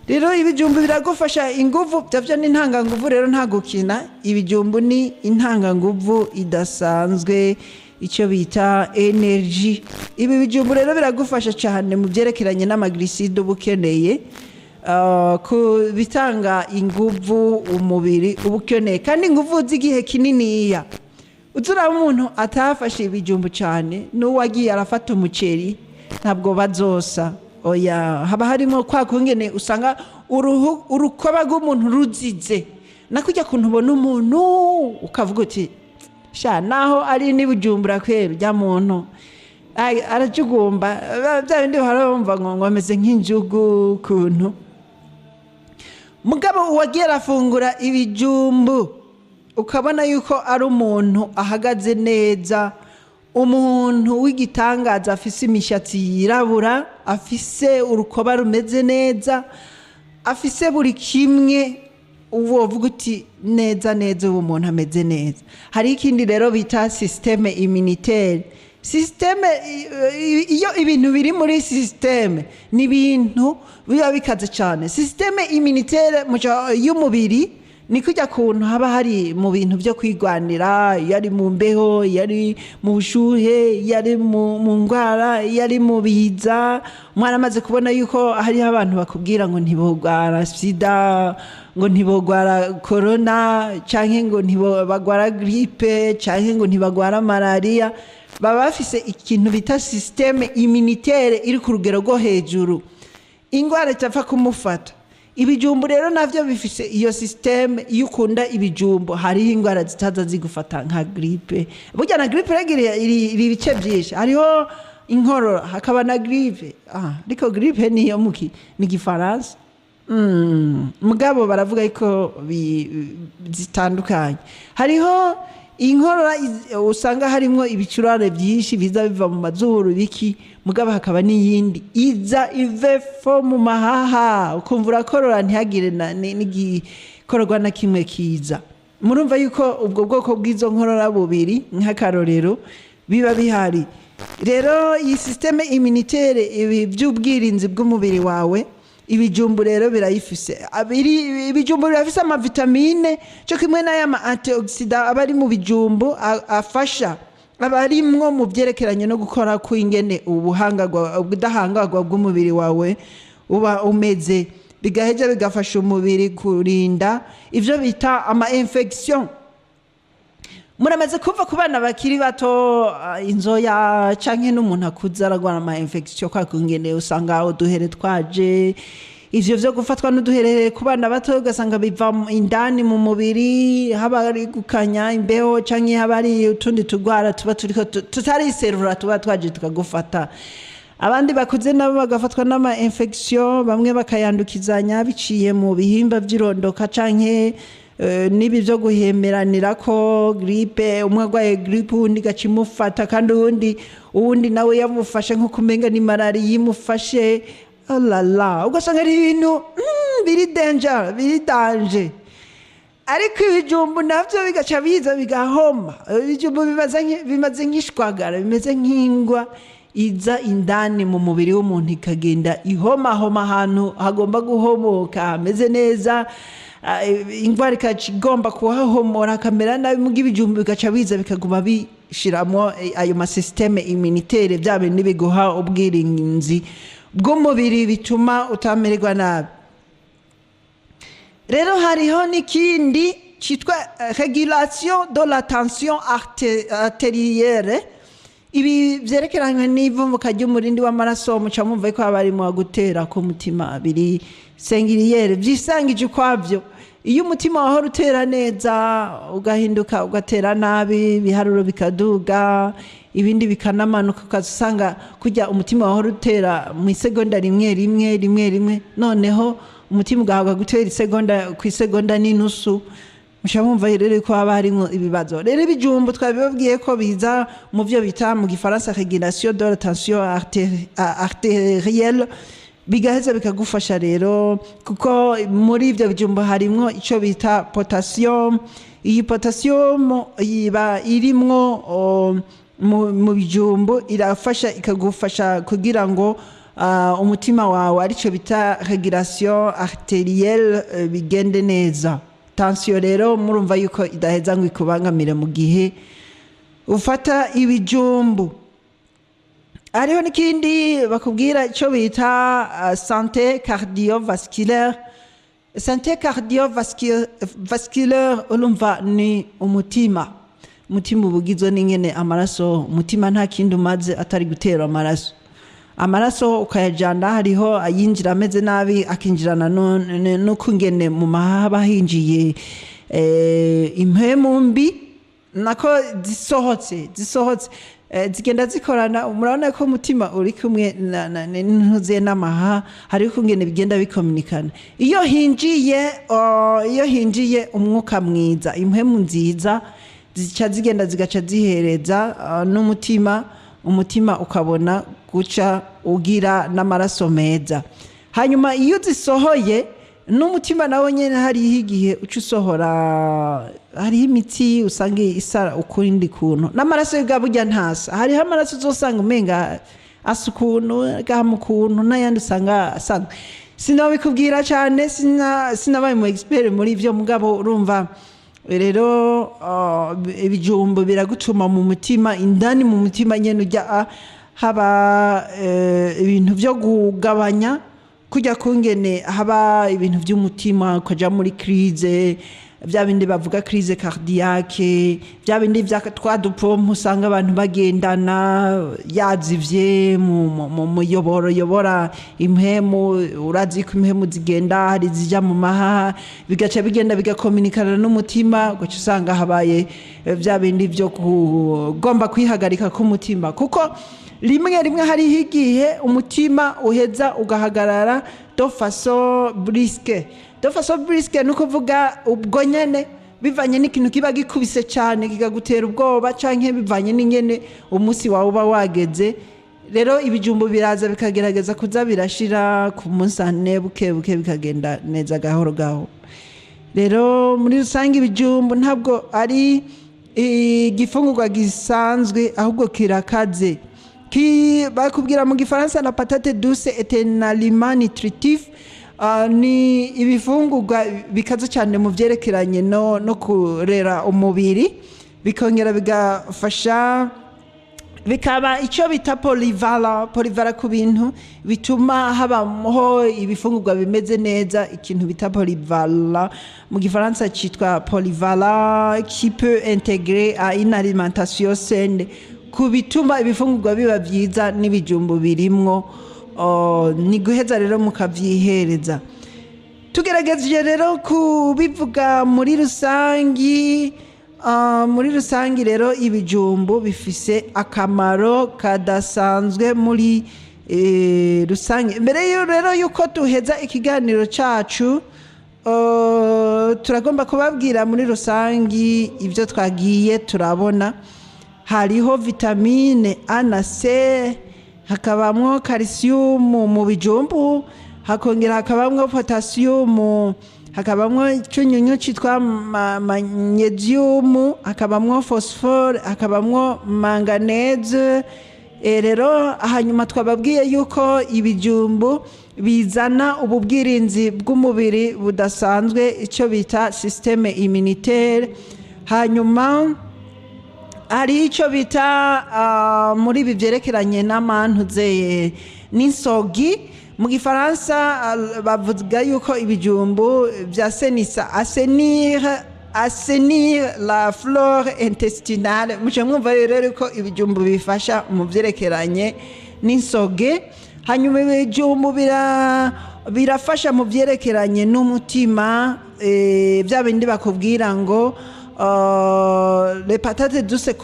Rero ibijumbu biragufasha inguvu, byavyo ni intanganguvu rero nta gukina. Ibijumbu ni intanganguvu idasanzwe, icyo bita energy. Ibi bijumbu rero biragufasha cyane mu byerekeranye n'amagliside ubukeneye, bitanga inguvu umubiri ubukeneye, kandi inguvu z'igihe kininiya. uzura umuntu atafashe ibijumbu cyane n'uwagiye arafata umuceri ntabwo bazosa oya haba harimo kwa kungene usanga urukoba rw'umuntu ruzize nakujya kuntu ubona umuntu ukavuga uti sha naho ari nibujumbura kwera rya muntu arajugumba bya bindi barumva ngo ameze nk'injugu kuntu mugabo uwagiye arafungura ibijumbu ukabona yuko ari umuntu ahagaze neza umuntu w'igitangaza afise imishatsi yirabura afise urukoba rumeze neza afise buri kimwe uvuga uti neza neza uwo muntu ameze neza hari ikindi rero bita systeme immunitaire systeme iyo ibintu biri muri systeme ni ibintu biba bikaze cyane systeme immunitaire y'umubiri ni kujya kuntu haba hari mu bintu byo kwigwanira yari mu mbeho yari mu bushuhe yari mu ngwara yari mu biza mwana amaze kubona yuko hari abantu bakubwira ngo ntibogwara sida ngo ntibogwara corona canke ngo ntibogwara grippe canke ngo ntibagwara malaria baba bafise ikintu bita systeme immunitaire iri ku rugero rwo hejuru ingwara itapfa kumufata ibijumbu rero navyo bifise iyo systeme iyo ukunda ibijumbu hariho ingwara zitaza zigufata nka grippe burya na grippe iri bice byinshi hariho inkorora hakaba na grippe ariko grippe niyo muki ni gifaransa mugabo baravuga ko zitandukanye hariho inkorora usanga harimo ibicurane byinshi biza biva mu mazuru biki mugabo hakaba n'iyindi iza ivefo mu mahaha ukumva urakorora ntihagire n'igikorwa na kimwe kiza murumva yuko ubwo bwoko bw'izo nkorora bubiri nk'akarorero biba bihari rero iyi systeme immunitaire ibi by'ubwirinzi bw'umubiri wawe ibijumbu rero birayifise ibijumbu birafise amavitamine cyo kimwe n'aya ma antioxidant abari mu bijumbu afasha abarimwo mu byerekeranye no gukora kw'ingene ubudahangarwa bw'umubiri wawe uba umeze bigaheja bigafasha umubiri kurinda ivyo bita ama infection muramaze kuva ku bana bakiri bato inzoya canke n'umuntu akuza aragwana ama infection kwa kungene usanga uduhere twaje ivyo vyo gufatwa n'uduherere ku bana bato ugasanga biva indani mu mubiri haba ari gukanya imbeho canke haba ari utundi tugwara tuba turiko tutariserura tuba twaje tukagufata abandi bakuze nabo bagafatwa n'ama infection bamwe bakayandukizanya biciye mu bihimba vy'irondoka canke nibi byo guhemeranira ko grippe umwe agwaye grippe undi gacimufata kandi uwundi nawe yamufashe nko kumenga ni malaria yimufashe alala ugasanga ari ibintu biri danger ariko ibijumbu navyo bigaca biza bigahoma ibijumbu bimaze nk'ishwagara bimeze nk'ingwa iza indani mu mubiri w'umuntu ikagenda ihoma ahantu hagomba guhomoka hameze neza ingwara ikagomba kuhahomora kamera nabi mugi ibijumbu bigaca biza bikaguma bishiramo ayo ma systeme immunitaire byabe nibiguha ubwirinzi bw'umubiri bituma utamererwa nabi rero hariho n'ikindi cyitwa régulation de la tension artérielle ibi byerekeranywe n'ivumbuka ry'umurindi w'amaraso muca mumva ko abarimo gutera ku mutima biri sengiriyere byisangije kwavyo iyo umutima waho rutera neza ugahinduka ugatera nabi biharuro bikaduga ibindi bikanamanuka ukasanga kujya umutima waho rutera mu isegonda rimwe noneho umutima ugahabwa gutera ku isegonda n'inusu mushamumva rero ko haba harimo ibibazo rero ibijumbu twabibabwiye ko biza mu byo bita mu gifaransa régulation de la tension artérielle bigaheza bikagufasha rero kuko muri ivyo bijumbu harimo ico bita potassium iyi potassium iba irimwo mu bijumbu irafasha ikagufasha kugira ngo umutima wawe arico bita régulation artérielle bigende neza tension rero murumva yuko idaheza ngo ikubangamire mu gihe ufata ibijumbu ariho n'ikindi bakubwira ico bita santé cardiovasculaire urumva ni umutima umutima ubugizwe n'ingene amaraso, umutima nta kindi umaze atari gutera amaraso ukayajana, hariho ayinjira ameze nabi akinjirana n'ukungene mu mahaha hinjiye impwemu mbi nako zisohotse zigenda zikorana. Murabona ko umutima uri kumwe n'intuze n'amaha, hariho ukungene bigenda bikominikana. Iyo hinjiye umwuka mwiza, impwemu nziza zica zigenda zigaca zihereza umutima ukabona guca ugira n'amaraso meza. Hanyuma iyo zisohoye n'umutima nawe nyene hariho igihe uca usohora, hariho imitsi usanga isa ukundi kuntu, n'amaraso y'ubwa burya ntasa. Hariho amaraso uzosanga umenga asa ukuntu gahama ukuntu, n'ayandi usanga asanzwe. Sinabikubwira cyane, sinabaye mu expert muri ivyo, mugabo urumva rero ibijumbo biragutuma mu mutima, indani mu mutima nyene ujya haba ibintu byo kugabanya kujya kungene, haba ibintu by'umutima ukaja muri crise, bya bindi bavuga crise cardiaque, bya bindi vya twadupompa usanga abantu bagendana yazivye mu muyoboro yobora impemu. Urazi ko impemu zigenda hari zija mu mahaha, bigaca bigenda bigakominikana n'umutima, ugaca usanga habaye bya bindi vyo kugomba kwihagarika k'umutima, kuko rimwe hariho igihe umutima uheza ugahagarara de façon brusque. Ni ukuvuga ubwo nyene bivanye n'ikintu kiba gikubise cyane kikagutera ubwoba, canke bivanye n'ingene umunsi wawe uba wageze. Rero ibijumbo biraza bikagerageza kuza birashira ku munsi buke bikagenda neza gahoro. Rero muri rusange ibijumbo ntabwo ari igifungurwa gisanzwe, ahubwo kirakaze. Bakubwira mu Gifaransa la patate douce est un aliment nutritif. Ni ibifungurwa bikaze cyane mu byerekeranye no kurera umubiri, bikongera bigafasha, bikaba icyo bita polyvalent ku bintu bituma habaho ibifungurwa bimeze neza. Ikintu bita polyvalent mu Gifaransa cyitwa polyvalent, qui peut intégrer à une alimentation saine, ku bituma ibifungurwa biba byiza n'ibijumbo birimwo. Ni guheza rero mukavyihereza. Tugerageje rero kubivuga muri rusangi, rero ibijumbo bifise akamaro kadasanzwe muri rusangi. Mbere rero yuko tuheza ikiganiro cacu, turagomba kubabwira muri rusangi ibyo twagiye turabona. Hariho vitamine A na C, hakabamwo calcium mu bijumbu, hakongera hakabamwo potassium, hakabamwo icyunyunyu cyitwa magnesium, hakabamwo phosphore, hakabamwo manganese. Rero hanyuma twababwiye yuko ibijumbu bizana ububwirinzi bw'umubiri budasanzwe, icyo bita systeme immunitaire. Hanyuma hari icyo bita muri ibi byerekeranye n'amantuze n'insogi. Mu Gifaransa bavuga yuko ibijumbu byasenisa assainir la flore intestinale. Muce mwumva rero ko ibijumbu bifasha mu byerekeranye n'insoge. Hanyuma ibijumbu birafasha mu byerekeranye n'umutima, bya bindi bakubwira ngo les patates douces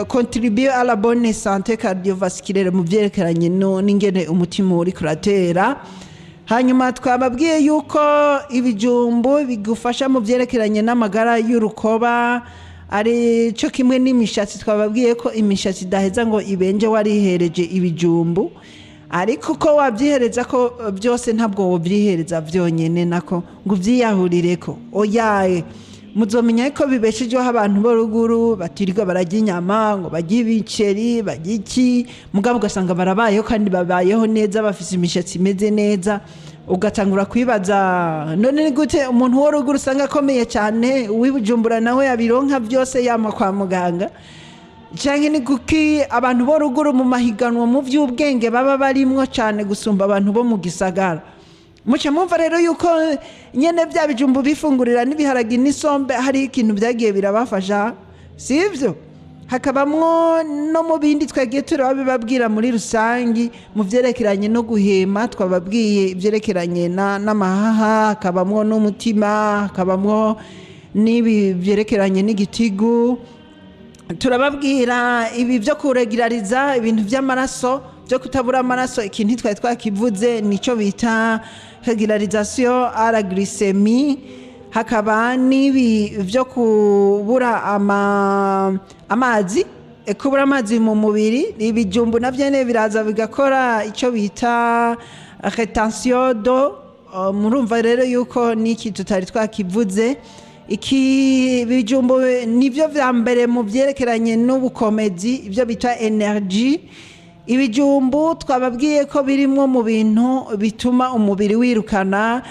contribuent à la bonne santé cardiovasculaire, mu byerekeranye n'ingene umutima uri kuratera. Hanyuma twababwiye yuko ibijumbu bigufasha mu byerekeranye n'amagara y'urukoba, ari cyo kimwe n'imishatsi. Twababwiye ko imishatsi idaheza ngo ibenje warihereje ibijumbu, ariko ko wabyihereza ko byose ntabwo wabyihereza byonyene nako ngo ubyiyahurireko. Oyaye muzomenya ko bibeshejeho abantu bo ruguru batirirwa barajya inyama ngo bajye ibiceri bajye iki, mugabo ugasanga barabayeho kandi babayeho neza, bafise imishatsi imeze neza. Ugatangura kwibaza, none ni gute umuntu wo ruguru usanga akomeye cyane, uwibujumbura nawe yabironka byose yama kwa muganga? Canke ni kuki abantu bo ruguru mu mahiganwa mu by'ubwenge baba barimwo cyane gusumba abantu bo mu gisagara? Muce mwumva rero yuko nyene bya bijumbu bifungurira n'ibiharagi n'isombe hari ikintu byagiye birabafasha sivyo? Hakabamwo no mu bindi twagiye turabibabwira muri rusangi mu vyerekeranye no guhema, twababwiye ivyerekeranye n'amahaha, hakabamwo n'umutima, hakabamwo n'ibi vyerekeranye n'igitigu. Turababwira ibi vyo kuregulariza ibintu vy'amaraso, vyo kutabura amaraso, ikintu twari twakivuze nico bita regularisation à la glycémie. Hakaba n'ibi vyo kubura amazi, kubura amazi mu mubiri. Ibijumbu navyene biraza bigakora ico bita retention d'eau. Murumva rero yuko niki tutari twakivuze. Iki bijumbu nivyo vya mbere mu vyerekeranye n'ubukomezi, ivyo bita energy. Ibijumbu twababwiye ko birimwo mu bintu bituma umubiri wirukana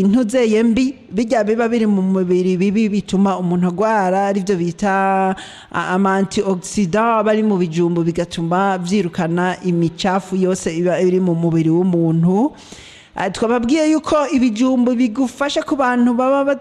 intuzeye mbi, bijya biba biri mu mubiri bibi bituma umuntu agwara, arivyo bita antioxidant bari mu bijumbu, bigatuma vyirukana imicafu yose iba iri mu mubiri w'umuntu. Twababwiye yuko ibijumbu bigufasha ku bantu baba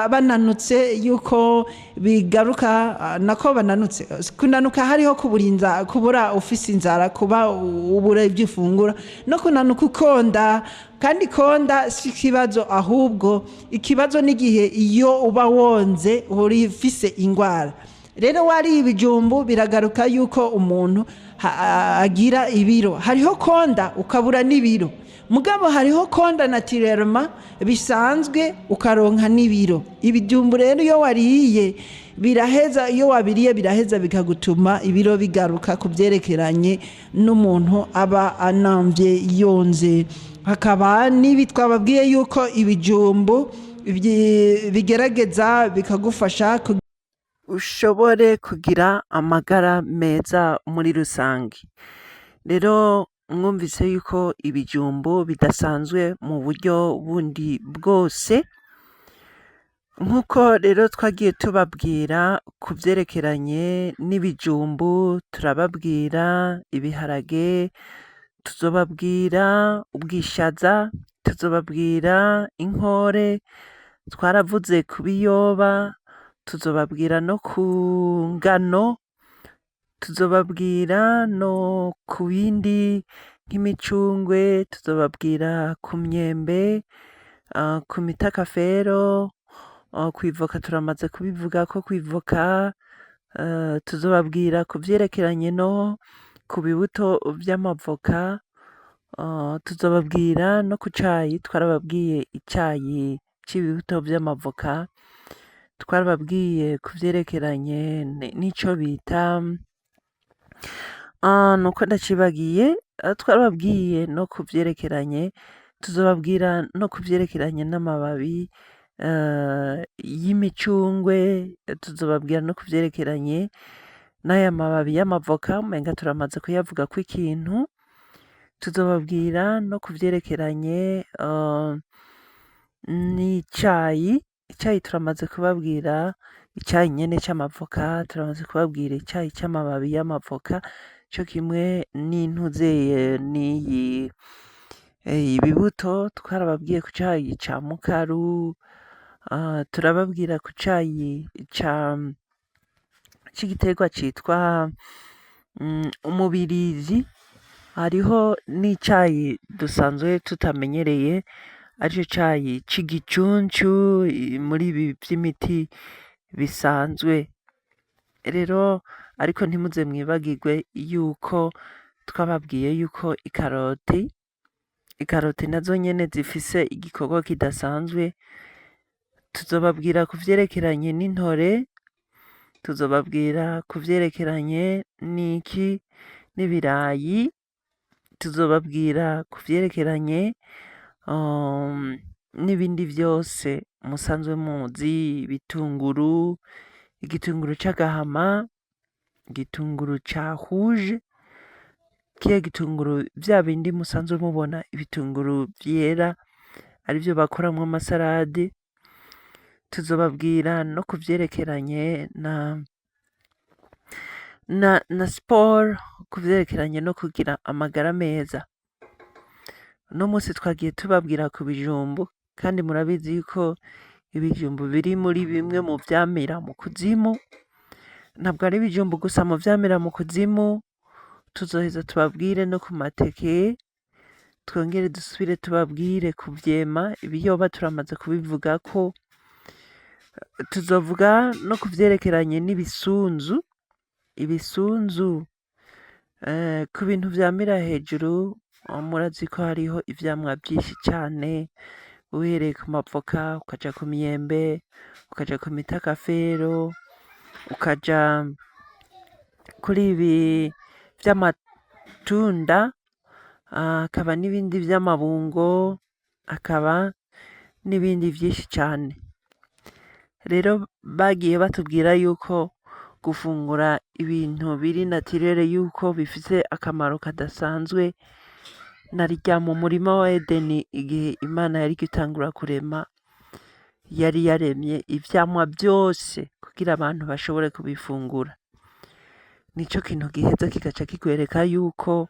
bananutse, yuko bigaruka nako bananutse. Kunanuka hariho kubura ufise inzara, kuba ubura ivy'ufungura, no kunanuka ukonda. Kandi konda si ikibazo, ahubwo ikibazo n'igihe iyo uba wonze urifise ingwara. Rero wari ibijumbu biragaruka yuko umuntu agira ibiro. Hariho konda ukabura n'ibiro, mugabo hariho konda naturellement bisanzwe ukaronka n'ibiro. Ibijumbu rero iyo wariye biraheza, iyo wabiriye biraheza bikagutuma ibiro bigaruka, ku vyerekeranye n'umuntu aba anamvye yonze. Hakaba n'ibi twababwiye yuko ibijumbu bigerageza bikagufasha ushobore kugira amagara meza muri rusange. Rero mwumvise yuko ibijumbu bidasanzwe mu buryo bundi bwose. Nk'uko rero twagiye tubabwira ku vyerekeranye n'ibijumbu, turababwira ibiharage, tuzobabwira ubwishaza, tuzobabwira inkore, twaravuze ku biyoba, tuzobabwira no ku ngano, tuzobabwira no ku bindi nk'imicungwe, tuzobabwira ku myembe, ku mitakafero, kw'ivoka turamaze kubivuga ko kw'ivoka. Tuzobabwira ku vyerekeranye no ku bibuto vy'amavoka, tuzobabwira no ku cayi. Twarababwiye icayi c'ibibuto vy'amavoka, twarababwiye ku vyerekeranye n'ico bita nuko ndacibagiye. Twarababwiye no ku vyerekeranye, tuzobabwira no ku vyerekeranye n'amababi y'imicungwe, tuzobabwira no ku vyerekeranye n'aya mababi y'amavoka, umenga turamaze kuyavuga ko ikintu. Tuzobabwira no ku vyerekeranye n'icayi. Icayi turamaze kubabwira icayi nyene c'amavoka, turamaze kubabwira icayi c'amababi y'amavoka, co kimwe n'intuzeye n'iyi ibibuto. Twarababwiye ku cayi ca mukaru, turababwira ku cayi c'igiterwa citwa umubirizi. Hariho n'icayi dusanzwe tutamenyereye, arico cayi c'igicuncu muri ibi vy'imiti bisanzwe. Rero ariko ntimuze mwibagirwe yuko twababwiye yuko ikaroti nazo nyene zifise igikorwa kidasanzwe. Tuzobabwira ku vyerekeranye n'intore, tuzobabwira ku vyerekeranye n'ibirayi, tuzobabwira ku vyerekeranye n'ibindi vyose musanzwe muzi. Ibitunguru, igitunguru c'agahama, igitunguru ca rouge, kiya gitunguru vya bindi musanzwe mubona, ibitunguru vyera arivyo bakoramwo amasarade. Tuzobabwira no ku vyerekeranye na sport, ku vyerekeranye no kugira amagara meza. Uno munsi twagiye tubabwira ku bijumbu, kandi murabizi yuko
ibijumbu biri muri bimwe mu vyamira mu kuzimu. Ntabwo ari ibijumbu gusa mu vyamira mu kuzimu, tuzoheza tubabwire no ku mateke, twongere dusubire tubabwire ku vyema. Ibiyoba turamaze kubivugako, tuzovuga no ku vyerekeranye n'ibisunzu. Ibisunzu ku bintu vyamira hejuru, murazi ko hariho ivyamwa vyinshi cane, uhereye ku mavoka, ukaja ku myembe, ukaja ku mitakafero, ukaja kuri ibi vy'amatunda, hakaba n'ibindi vy'amabungo, hakaba n'ibindi vyinshi cane. Rero bagiye batubwira yuko gufungura ibintu biri natirere yuko bifise akamaro kadasanzwe. Narirya mu murima wa Edeni, igihe Imana yariko itangura kurema, yari yaremye ivyamwa vyose kugira abantu bashobore kubifungura. Nico kintu giheza kigaca kikwereka yuko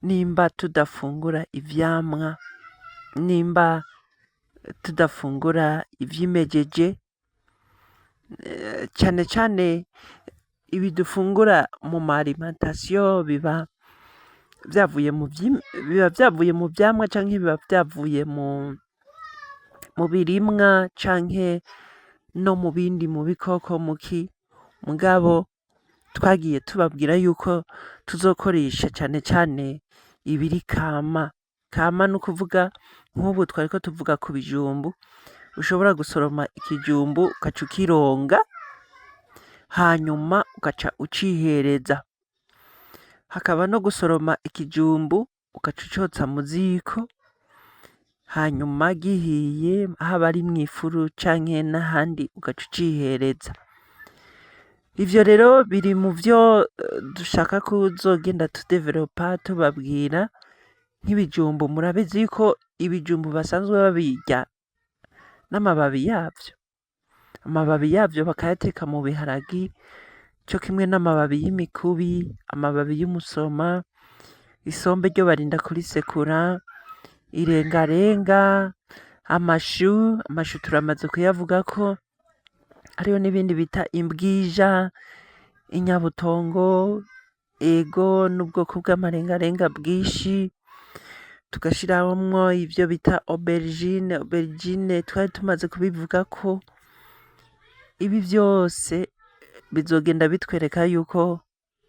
nimba tudafungura ivyamwa, nimba tudafungura ivyimejeje, cane cane ibi dufungura mu ma alimentation biba vyavuye mu vyamwa canke biba vyavuye mu birimwa canke no mu bindi, mu bikoko, muki. Mugabo twagiye tubabwira yuko tuzokoresha cane cane ibiri kama. Kama n'ukuvuga nk'ubu twariko tuvuga ku bijumbu, ushobora gusoroma ikijumbu ugaca ukironga, hanyuma ugaca ucihereza. Hakaba no gusoroma ikijumbu ugaca ucotsa mu ziko, hanyuma gihiye, haba ari mw'ifuru canke n'ahandi, ugaca ucihereza. Ivyo rero biri mu vyo dushaka kuzogenda tudevelopa tubabwira. Nk'ibijumbu, murabizi yuko ibijumbu basanzwe babirya n'amababi yavyo. Amababi yavyo bakayateka mu biharagi, co kimwe n'amababi y'imikubi, amababi y'umusoma, isombe ryo barinda kurisekura, irengarenga, amashu turamaze kuyavugako. Hariho n'ibindi bita imbwija, inyabutongo, ego n'ubwoko bw'amarengarenga bwinshi. Tugashiramwo ivyo bita aubergine twari tumaze kubivugako. Ibi vyose bizogenda bitwereka yuko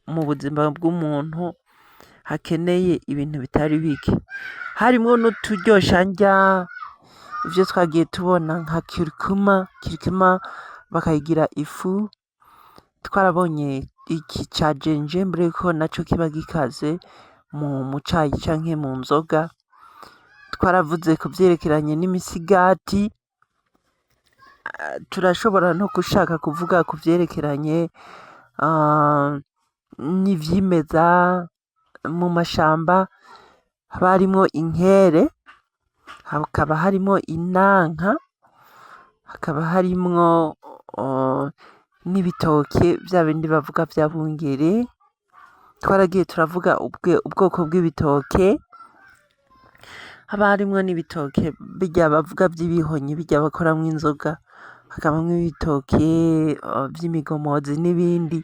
mu buzima bw'umuntu hakeneye ibintu bitari bike. Harimwo n'uturyoshandya, ivyo twagiye tubona nka curcuma bakayigira ifu. Twarabonye iki ca gingembre ko naco kiba gikaze mu cayi canke mu nzoga. Twaravuze ku vyerekeranye n'imisigati. Turashobora no gushaka kuvuga ku vyerekeranye n'ivyimeza mu mashamba. Haba harimwo inkere, hakaba harimwo inanka, hakaba harimwo n'ibitoke vya bindi bavuga vya bungere. Twaragiye turavuga ubwoko bw'ibitoke. Haba harimwo n'ibitoke birya bavuga vy'ibihonyi, birya bakoramwo inzoga. Hakabamwo ibitoke vy'imigomozi n'ibindi.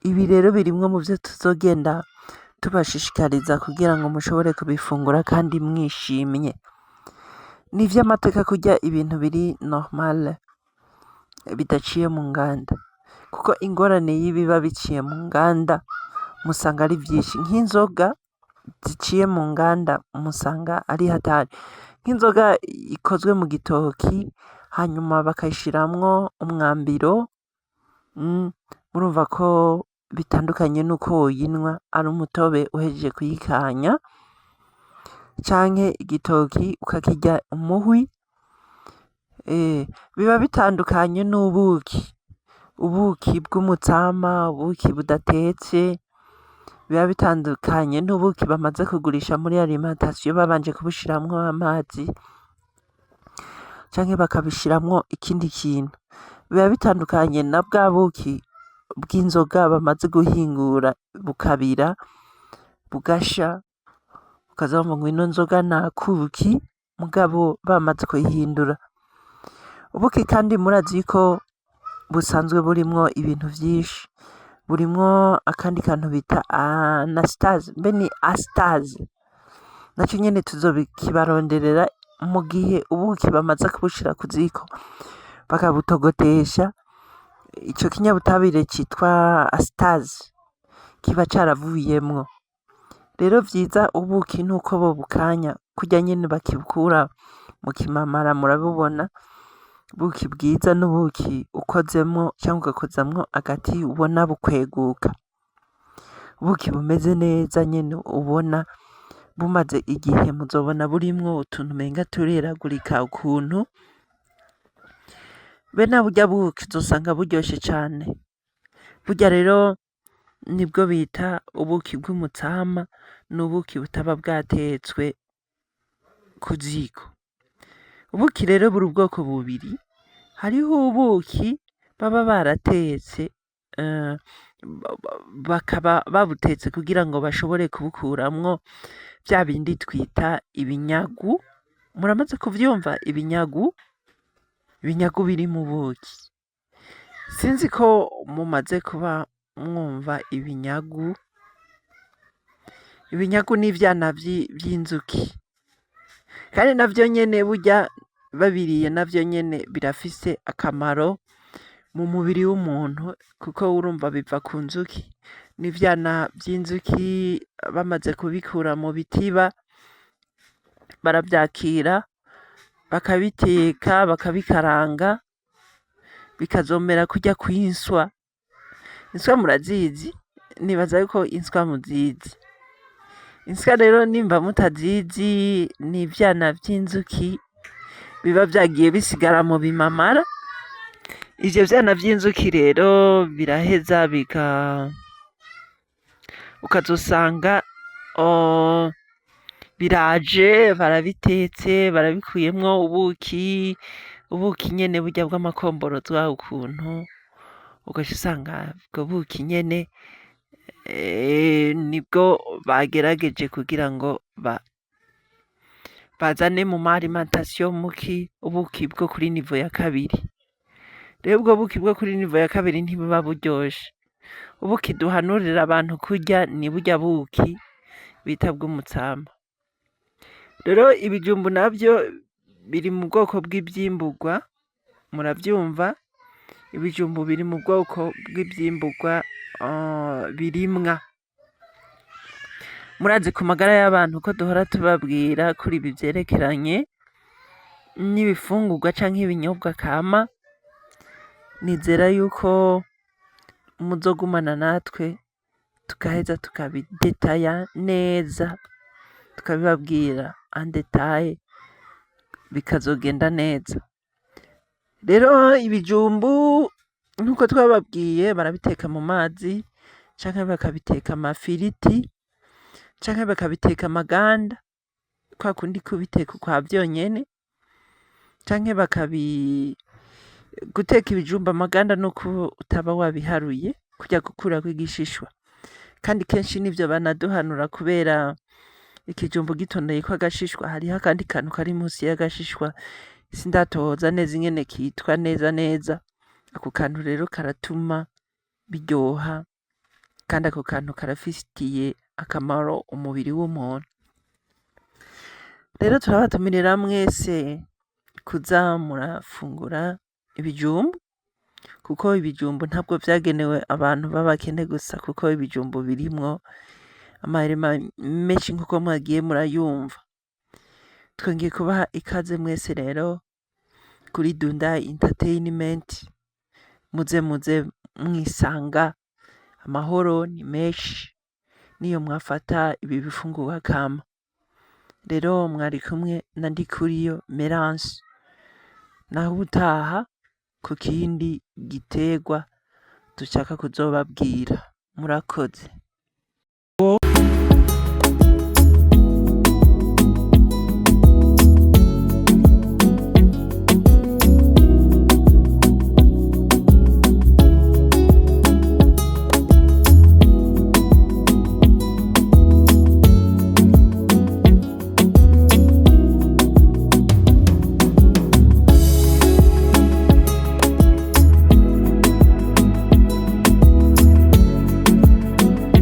Ibi rero birimwo mu vyo tuzogenda tubashishikariza kugira ngo mushobore kubifungura kandi mwishimye. Ni ivy'amateka kurya ibintu biri normal, bidaciye mu nganda, kuko ingorane y'ibiba biciye mu nganda musanga ari vyinshi. Nk'inzoga ziciye mu nganda musanga ari hatari. Nk'inzoga ikozwe mu gitoki hanyuma bakayishiramwo umwambiro, murumva ko bitandukanye n'uko woyinwa ari umutobe uhejeje kuyikanya, canke igitoki ukakirya umuhwi. Biba bitandukanye n'ubuki. Ubuki bw'umutsama, ubuki budatetse, biba bitandukanye n'ubuki bamaze kugurisha muri alimentation babanje kubushiramwo amazi canke bakabishiramwo ikindi kintu. Biba bitandukanye na bwa buki bw'inzoga bamaze guhingura bukabira bugasha, ukaza wumva ngo ino nzoga nakuki, mugabo bamaze kuyihindura Ubuki kandi murazi ko busanzwe burimwo ibintu vyinshi, burimwo akandi kantu bita anastase, mbe ni astase, naco nyene tuzokibaronderera mu gihe ubuki bamaze kubushira ku ziko bakabutogotesha, ico kinyabutabire citwa astase kiba caravuyemwo. Rero vyiza ubuki nuko bobukanya kurya nyene bakibukura mu kimamara, murabubona ubuki bwiza n'ubuki ukozemwo canke ugakozamwo agati ubona bukweguka, ubuki bumeze neza nyene ubona bumaze igihe muzobona burimwo utuntu umenga tureragurika ukuntu, bene burya buki uzosanga buryoshe cane. Burya rero nibwo bita ubuki bw'umutsama, n'ubuki butaba bwatetswe ku ziko. Ubuki rero buri ubwoko bubiri, hariho ubuki baba baratetse bakaba babutetse kugira ngo bashobore kubukuramwo vya bindi twita ibinyagu, muramaze kuvyumva ibinyagu biri mu buki. Sinzi ko mumaze kuba mwumva ibinyagu. Ibinyagu n'ivyana vy'inzuki, kandi navyo nyene burya babiriye navyo nyene birafise akamaro mu mubiri w'umuntu, kuko urumva biva ku nzuki, n'ivyana vy'inzuki bamaze kubikura mu bitiba baravyakira bakabiteka bakabikaranga bikazomera kurya kw'inswa. Inswa murazizi? Nibaza yuko inswa muzizi. Inswa rero nimba mutazizi, ni ivyana vy'inzuki biba vyagiye bisigara mu bimamara. Ivyo vyana vy'inzuki rero biraheza ukazosanga biraje barabitetse barabikuyemwo ubuki nyene burya bw'amakomborozwa ukuntu, ugaca usanga ubwo buki nyene nibwo bagerageje kugira ngo bazane mu ma alimentation ubuki bwo kuri nivo ya kabiri. Rero ubwo buki bwo kuri nivo ya kabiri ntibuba buryoshe. Ubuki duhanurira abantu kurya ni burya buki bita bw'umutsama. Rero ibijumbu navyo biri mu bwoko bw'ivyimburwa, muravyumva, ibijumbu biri mu bwoko bw'ivyimburwa birimwa. Murazi ku magara y'abantu ko duhora tubabwira kuri ibi vyerekeranye n'ibifungurwa canke ibinyobwa kama. Nizera yuko muzogumana natwe tukaheza tukabidetaya neza, tukabibabwira en detail, bikazogenda neza. Rero ibijumbu nkuko twababwiye barabiteka mu mazi, canke bakabiteka amafiriti, canke bakabiteka amaganda, kwa kundi kubiteka ukwa vyonyene, canke guteka ibijumbu amaganda nuko utaba wabiharuye kurya gukurako igishishwa. Kandi kenshi nivyo banaduhanura kubera ikijumbu gitondeyeko agashishwa hariho akandi kantu kari musi y'agashishwa sindatohoza neza ingene kitwa neza. Ako kantu rero karatuma biryoha, kandi ako kantu karafitiye akamaro umubiri w'umuntu. Rero turabatumirira mwese kuza murafungura ibijumbu, kuko ibijumbu ntabwo vyagenewe abantu b'abakene gusa, kuko ibijumbu birimwo amahirima menshi nkuko mwagiye murayumva. Twongeye kubaha ikaze mwese rero kuri Dunda Entertainment, muze mwisanga, amahoro ni menshi niyo mwafata ibi bifungurwa kama. Rero mwari kumwe na Ndikuriyo Merance, naho ubutaha ku kindi giterwa dushaka kuzobabwira. Murakoze.